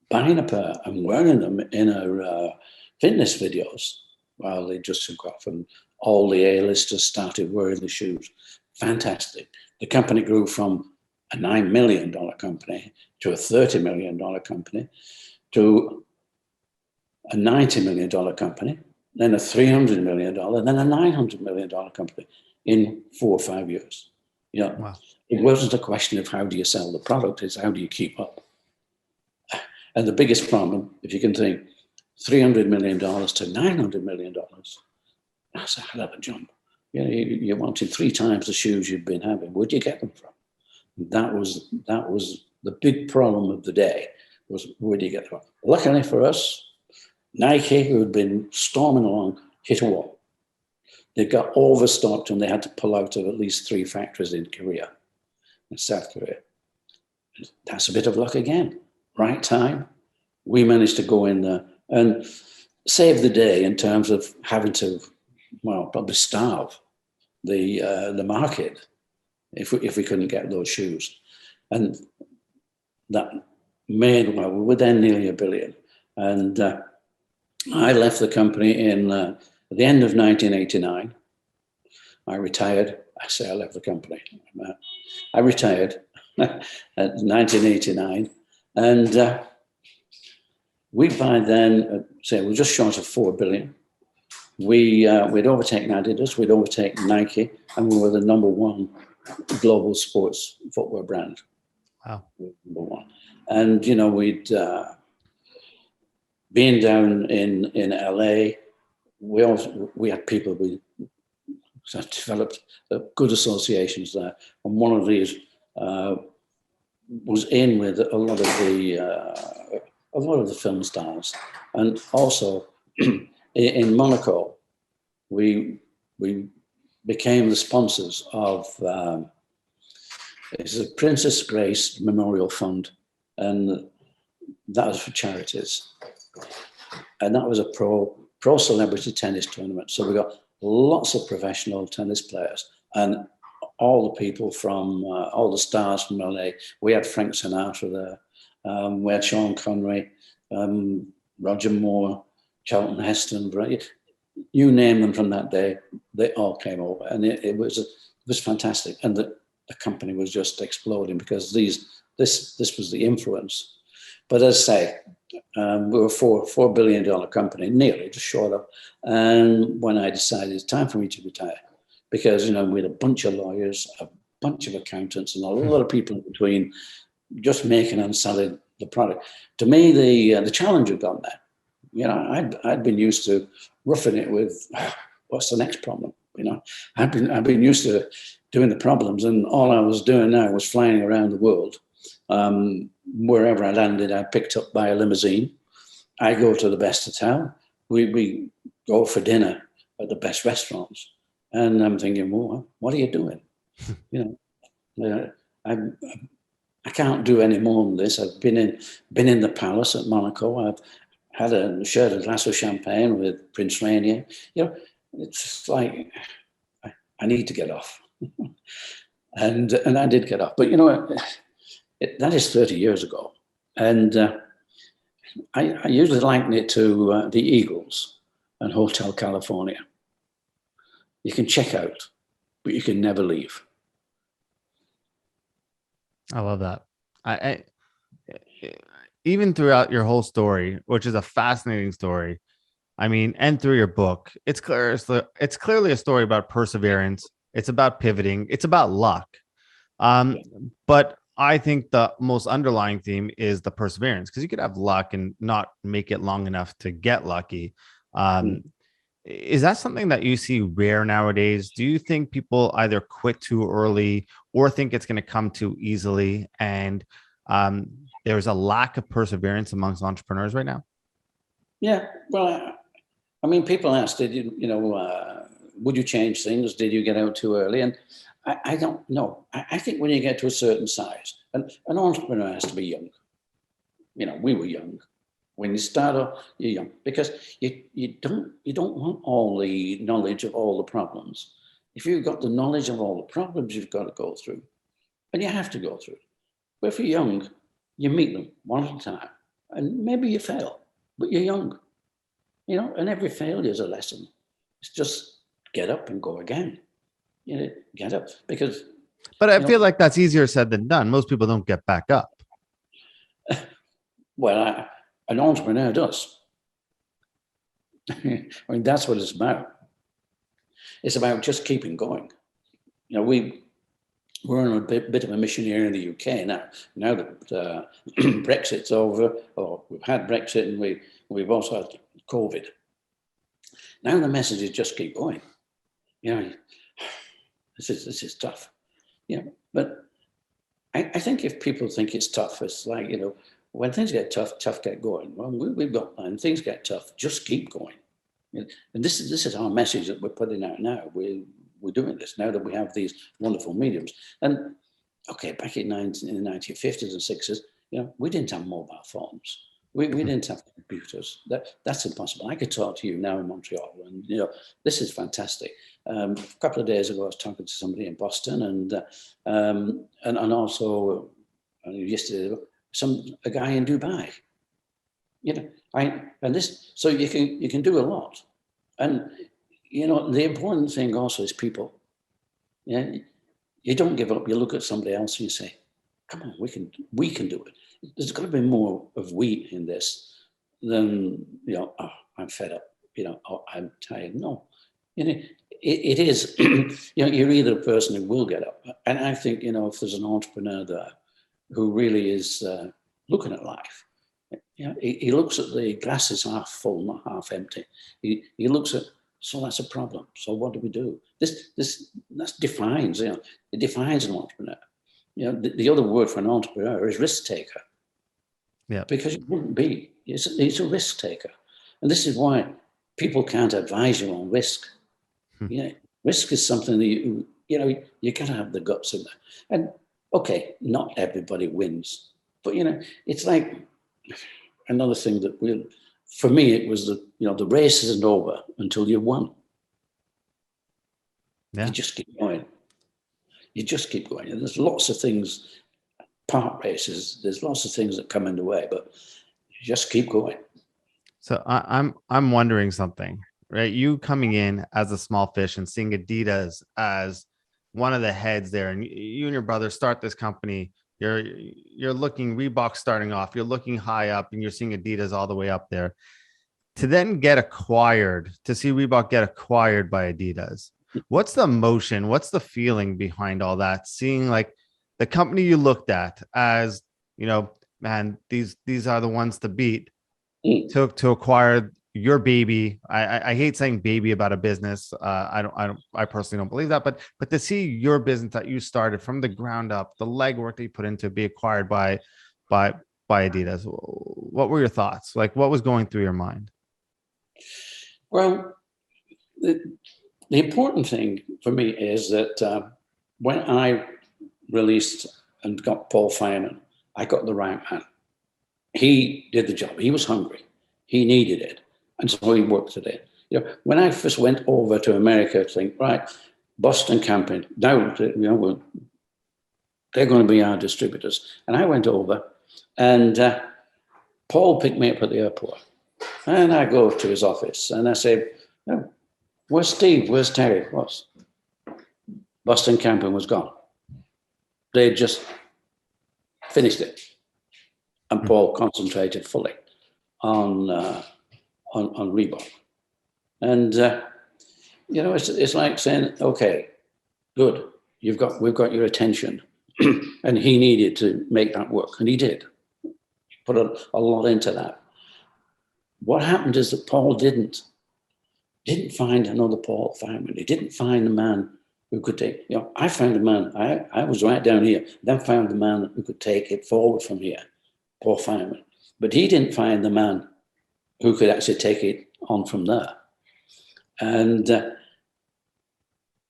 buying a pair and wearing them in her fitness videos, well, they just took off and all the A-listers started wearing the shoes. Fantastic. The company grew from a $9 million company to a $30 million company to a $90 million company, then a $300 million, then a $900 million company in 4 or 5 years. Wow. It wasn't a question of how do you sell the product, it's how do you keep up. And the biggest problem, if you can think, $300 million to $900 million, that's a hell of a jump. You're wanting 3 times the shoes you've been having. Where'd you get them from? That was the big problem of the day, was where do you get them from? Luckily for us, Nike, who had been storming along, hit a wall. They got overstocked and they had to pull out of at least 3 factories in Korea, in South Korea. That's a bit of luck again. Right time, we managed to go in there and save the day in terms of having to, probably starve the market if we couldn't get those shoes. And that made, we were then nearly $1 billion. And I left the company at the end of 1989. I retired. I say I left the company. I retired at 1989. And we by then, we're just short of $4 billion. We'd overtaken Adidas, we'd overtaken Nike, and we were the number 1 global sports footwear brand. Wow. Number 1. And, we'd been down in LA, we had people, we developed good associations there. And one of these was in with a lot of the film stars. And also in Monaco, we became the sponsors of it's a Princess Grace Memorial Fund, and that was for charities. And that was a pro celebrity tennis tournament. So we got lots of professional tennis players and all the people from all the stars from LA. We had Frank Sinatra there. We had Sean Connery, Roger Moore, Charlton Heston, you name them from that day, they all came over, and it was fantastic. And the company was just exploding because this was the influence. But as I say, we were a $4 billion company, nearly, just short of. And when I decided it's time for me to retire, because we had a bunch of lawyers, a bunch of accountants, and a lot of people in between, just making and selling the product. To me, the challenge had gone there. I'd been used to roughing it with what's the next problem. I'd been used to doing the problems, and all I was doing now was flying around the world. Wherever I landed, I picked up by a limousine. I go to the best hotel. We go for dinner at the best restaurants, and I'm thinking, well, what are you doing? I can't do any more than this. I've been in the palace at Monaco. I've shared a glass of champagne with Prince Rainier. It's like I need to get off, and I did get off. But that is 30 years ago, and I usually liken it to the Eagles. and Hotel California. You can check out, but you can never leave. I love that. I even throughout your whole story, which is a fascinating story, I mean, and through your book, it's clearly a story about perseverance. It's about pivoting. It's about luck. But I think the most underlying theme is the perseverance, because you could have luck and not make it long enough to get lucky. Is that something that you see rare nowadays? Do you think people either quit too early or think it's going to come too easily? And there's a lack of perseverance amongst entrepreneurs right now? Yeah, well, I mean, people ask, did you, would you change things? Did you get out too early? And I don't know. I think when you get to a certain size, and an entrepreneur has to be young. We were young. When you start off, you're young, because you don't want all the knowledge of all the problems. If you've got the knowledge of all the problems you've got to go through, and you have to go through. But if you're young, you meet them one at a time, and maybe you fail, but you're young. And every failure is a lesson. It's just get up and go again. Get up, because. But I feel like that's easier said than done. Most people don't get back up. Well, an entrepreneur does. I mean, that's what it's about. It's about just keeping going. We're on a bit of a mission here in the UK now. Now that Brexit's over, or we've had Brexit, and we've also had COVID. Now the message is just keep going. This is tough. But I think if people think it's tough, it's like, when things get tough get going. Well, we've got, and things get tough, just keep going. And this is our message that we're putting out now. We're doing this now that we have these wonderful mediums. And okay, back in the 1950s and 60s, we didn't have mobile phones. We didn't have computers. That's impossible. I could talk to you now in Montreal, and this is fantastic. A couple of days ago, I was talking to somebody in Boston, and also yesterday, a guy in Dubai. So you can do a lot, and the important thing also is people. You don't give up. You look at somebody else and you say, "Come on, we can do it." There's got to be more of we in this than I'm fed up. I'm tired. No, it is. You're either a person who will get up, and I think if there's an entrepreneur there who really is looking at life. He looks at the glass is half full, not half empty. He looks at, so that's a problem. So what do we do? That defines, it defines an entrepreneur. The other word for an entrepreneur is risk taker. Yeah. Because it wouldn't be. He's a risk taker. And this is why people can't advise you on risk. Risk is something that you got to have the guts in there. And okay, not everybody wins. But it's like another thing that for me, it was the race isn't over until you've won. Yeah. You just keep going. And there's lots of things, part races, there's lots of things that come in the way, but you just keep going. So I'm wondering something, right? You coming in as a small fish and seeing Adidas as one of the heads there, and you and your brother start this company. You're looking Reebok starting off, you're looking high up, and you're seeing Adidas all the way up there. To then get acquired, to see Reebok get acquired by Adidas. What's the emotion? What's the feeling behind all that? Seeing like the company you looked at as, man, these are the ones to beat, to acquire your baby. I hate saying baby about a business. I personally don't believe that, but to see your business that you started from the ground up, the legwork that you put into be acquired by Adidas. What were your thoughts? Like, what was going through your mind? Well, the important thing for me is that when I released and got Paul Fireman, I got the right man. He did the job. He was hungry. He needed it. And so he worked at it. When I first went over to America to think, right, Boston Camping, now they're going to be our distributors. And I went over, and Paul picked me up at the airport. And I go to his office and I say, oh, where's Steve? Where's Terry? What's Boston Camping was gone. They just finished it. And Paul concentrated fully on Reebok. And, it's like saying, okay, good. We've got your attention. And he needed to make that work. And he did. Put a lot into that. What happened is that Paul didn't find another Paul Fireman. He didn't find a man who could take, I found a man, I was right down here, then found the man who could take it forward from here, Paul Fireman. But he didn't find the man who could actually take it on from there. And,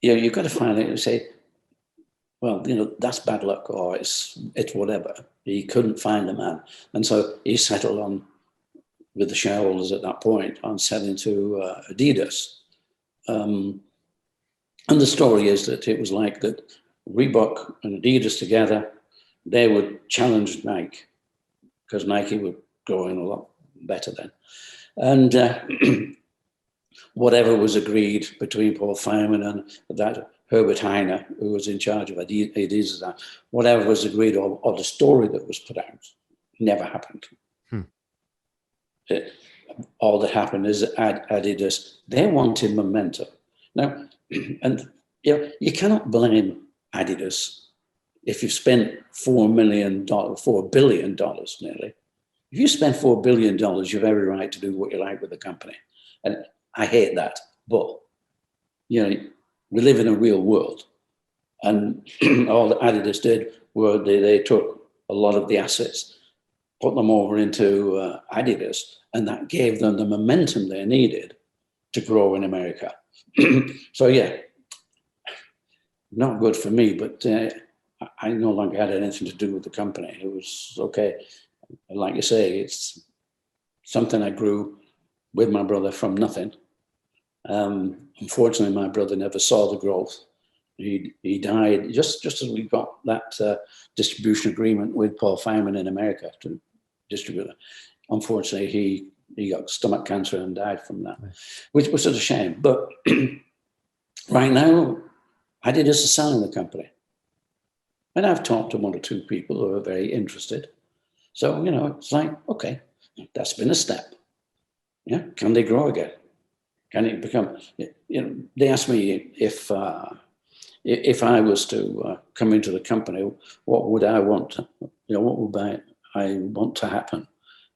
you've got to find it and say, well, that's bad luck or it's whatever. He couldn't find the man. And so he settled on, with the shareholders at that point, on selling to Adidas. And the story is that it was like that Reebok and Adidas together, they would challenge Nike because Nike were growing a lot better then. And whatever was agreed between Paul Fireman and that Herbert Heiner, who was in charge of Adidas, whatever was agreed or the story that was put out never happened. All that happened is that Adidas, they wanted momentum. Now, and you cannot blame Adidas if you've spent $4 billion nearly. If you spend $4 billion, you have every right to do what you like with the company. And I hate that, but we live in a real world. And all that Adidas did were they took a lot of the assets, put them over into Adidas, and that gave them the momentum they needed to grow in America. So not good for me, but I no longer had anything to do with the company. It was okay. Like you say, it's something I grew with my brother from nothing. Unfortunately, my brother never saw the growth. He died just as we got that distribution agreement with Paul Fireman in America to distribute it. Unfortunately, he got stomach cancer and died from that, which was a shame. But right now, Adidas is selling the company. And I've talked to one or two people who are very interested. So, it's like, okay, that's been a step. Yeah, can they grow again? Can it become, they asked me if I was to come into the company, what would I want? What would I want to happen?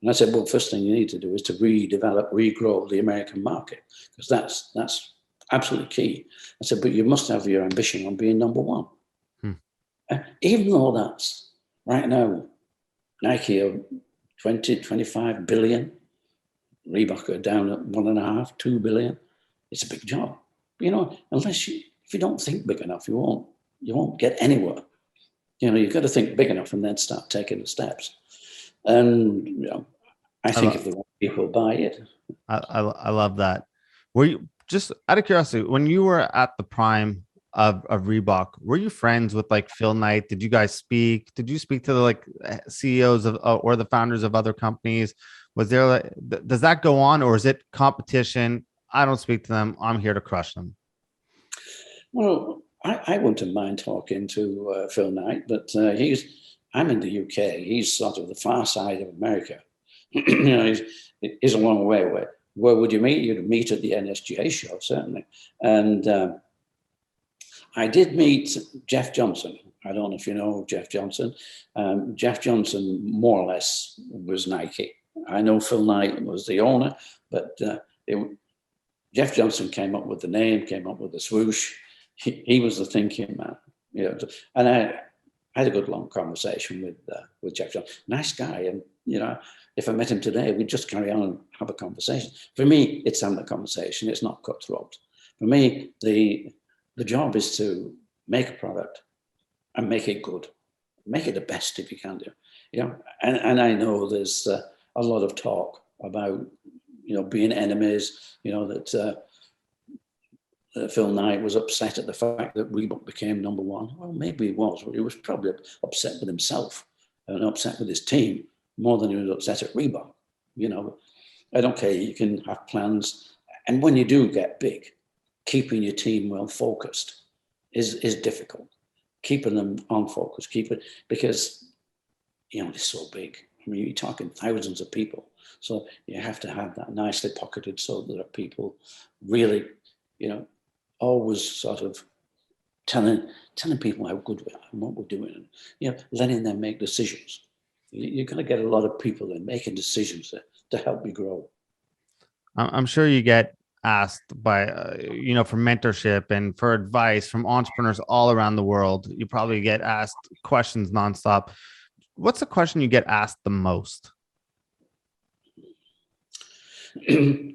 And I said, well, first thing you need to do is to redevelop, regrow the American market, because that's absolutely key. I said, but you must have your ambition on being number one. Even though that's right now, Nike are 20, 25 billion. Reebok are down at 1.5, 2 billion. It's a big job. If you don't think big enough, you won't get anywhere. You've got to think big enough and then start taking the steps. And I think if the right people buy it. I love that. Were you, just out of curiosity, when you were at the prime of Reebok, were you friends with like Phil Knight? Did you guys speak? Did you speak to the CEOs of or the founders of other companies? Was there does that go on, or is it competition? I don't speak to them. I'm here to crush them. Well, I wouldn't mind talking to Phil Knight, but I'm in the UK. He's sort of the far side of America. He's a long way away. Where would you meet? You'd meet at the NSGA show, certainly. And I did meet Jeff Johnson. I don't know if you know Jeff Johnson. Jeff Johnson, more or less, was Nike. I know Phil Knight was the owner, but Jeff Johnson came up with the name, came up with the swoosh. He was the thinking man. And I had a good long conversation with Jeff Johnson. Nice guy. And, if I met him today, we'd just carry on and have a conversation. For me, it's having a conversation. It's not cutthroat. For me, the job is to make a product and make it good. Make it the best if you can do. And I know there's a lot of talk about, being enemies, that Phil Knight was upset at the fact that Reebok became number one. Well, maybe he was, but he was probably upset with himself and upset with his team more than he was upset at Reebok, And okay, you can have plans. And when you do get big, keeping your team well focused is difficult. Keeping them on focus, because it's so big. I mean, you're talking thousands of people. So you have to have that nicely pocketed so that people really, always sort of telling people how good we are and what we're doing, and letting them make decisions. You're going to get a lot of people in making decisions to help you grow. I'm sure you get asked by, for mentorship and for advice from entrepreneurs all around the world. You probably get asked questions nonstop. What's the question you get asked the most? There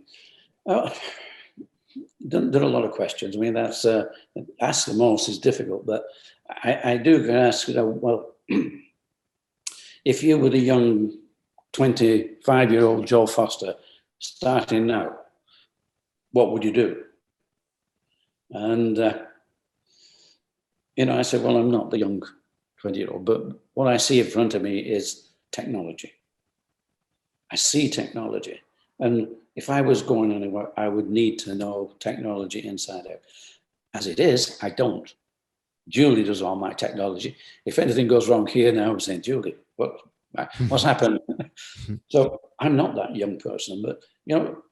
are a lot of questions. I mean, that's ask the most is difficult, but I do ask, well, if you were the young 25-year-old Joe Foster starting now, what would you do? And, I said, well, I'm not the young 20-year-old, but what I see in front of me is technology. I see technology. And if I was going anywhere, I would need to know technology inside out. As it is, I don't. Julie does all my technology. If anything goes wrong here now, I'm saying, Julie, what's happened? So I'm not that young person, but,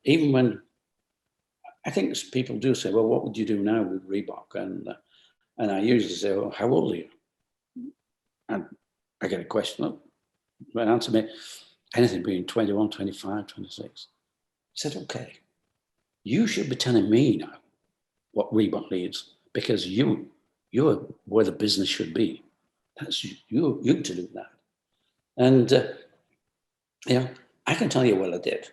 even when I think people do say, well, what would you do now with Reebok? And I usually say, well, how old are you? And I get a question, they answer me, anything between 21, 25, 26. I said, okay, you should be telling me now what Reebok needs, because you're where the business should be. That's you to do that. And, I can tell you what I did.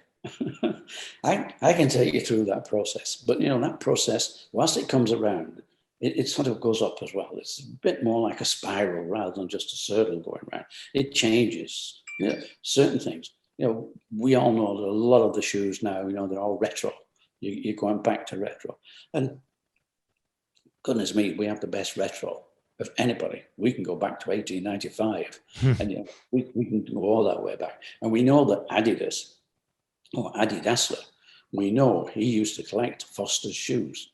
I can take you through that process. But, that process, whilst it comes around, it sort of goes up as well. It's a bit more like a spiral rather than just a circle going around. It changes certain things. We all know that a lot of the shoes now, they're all retro. You're going back to retro. And goodness me, we have the best retro of anybody. We can go back to 1895 and we can go all that way back. And we know that Adidas, or Adi Dassler, we know he used to collect Foster's shoes.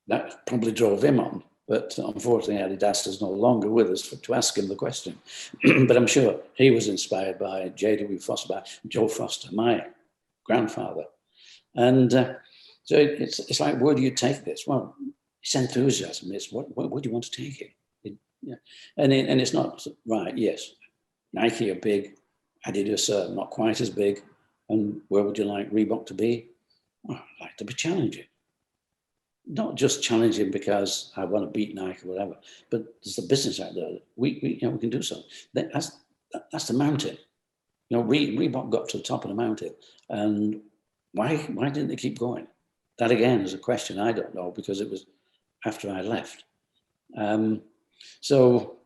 That probably drove him on, but unfortunately Adi Dassler's no longer with us to ask him the question. But I'm sure he was inspired by J.W. Foster, by Joe Foster, my grandfather. And so it's like, where do you take this? Well, it's enthusiasm. It's where do you want to take it? And it's not right. Yes, Nike are big. Adidas are not quite as big. And where would you like Reebok to be? Well, I'd like to be challenging. Not just challenging because I want to beat Nike or whatever, but there's the business out there. We can do something. That's the mountain. Reebok got to the top of the mountain, and why didn't they keep going? That again is a question I don't know, because it was after I left. So,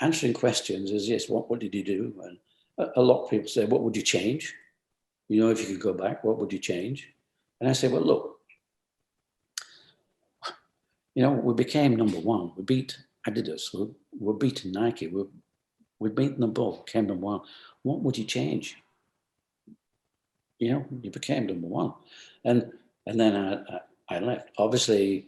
answering questions is, yes, what did you do? And a lot of people say, what would you change? If you could go back, what would you change? And I say, well, look, we became number one. We beat Adidas. We're beating Nike. We beat them both, became number one. What would you change? You became number one. And then I left. Obviously,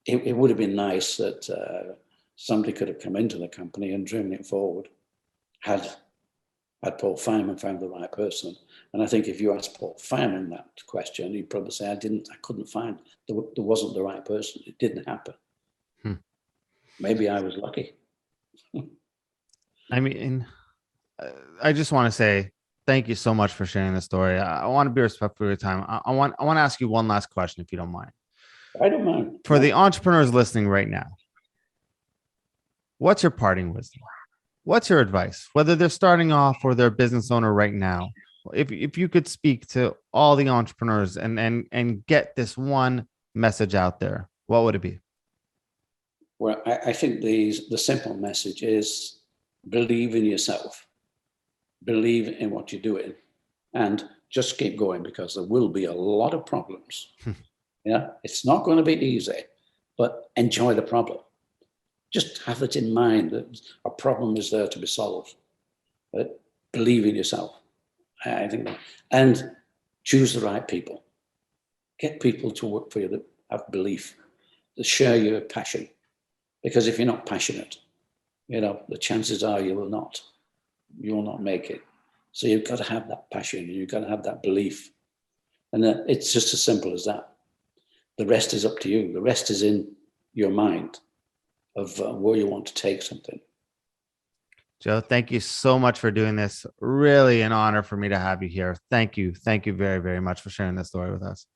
it would have been nice that somebody could have come into the company and driven it forward, had Paul Fineman found the right person. And I think if you asked Paul Fineman that question, he'd probably say, I couldn't find, there wasn't the right person. It didn't happen. Maybe I was lucky. I mean, I just want to say thank you so much for sharing the story. I want to be respectful of your time. I want to ask you one last question, if you don't mind. I don't mind. For the entrepreneurs listening right now, what's your parting wisdom? What's your advice, whether they're starting off or they're a business owner right now? If you could speak to all the entrepreneurs and get this one message out there, what would it be? Well, I think the simple message is believe in yourself, believe in what you're doing, and just keep going, because there will be a lot of problems. It's not going to be easy, but enjoy the problem. Just have it in mind that a problem is there to be solved. But believe in yourself. I think that, and choose the right people. Get people to work for you that have belief, that share your passion. Because if you're not passionate, the chances are you will not make it. So you've got to have that passion. You've got to have that belief. And it's just as simple as that. The rest is up to you. The rest is in your mind of where you want to take something. Joe, thank you so much for doing this. Really an honor for me to have you here. Thank you. Thank you very, very much for sharing this story with us.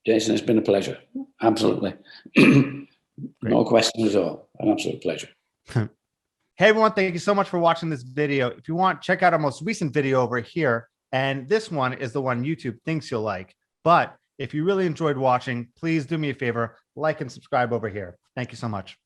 Jason, it's been a pleasure. Absolutely. No question at all. An absolute pleasure. Hey, everyone. Thank you so much for watching this video. If you want, check out our most recent video over here. And this one is the one YouTube thinks you'll like. But if you really enjoyed watching, please do me a favor, like and subscribe over here. Thank you so much.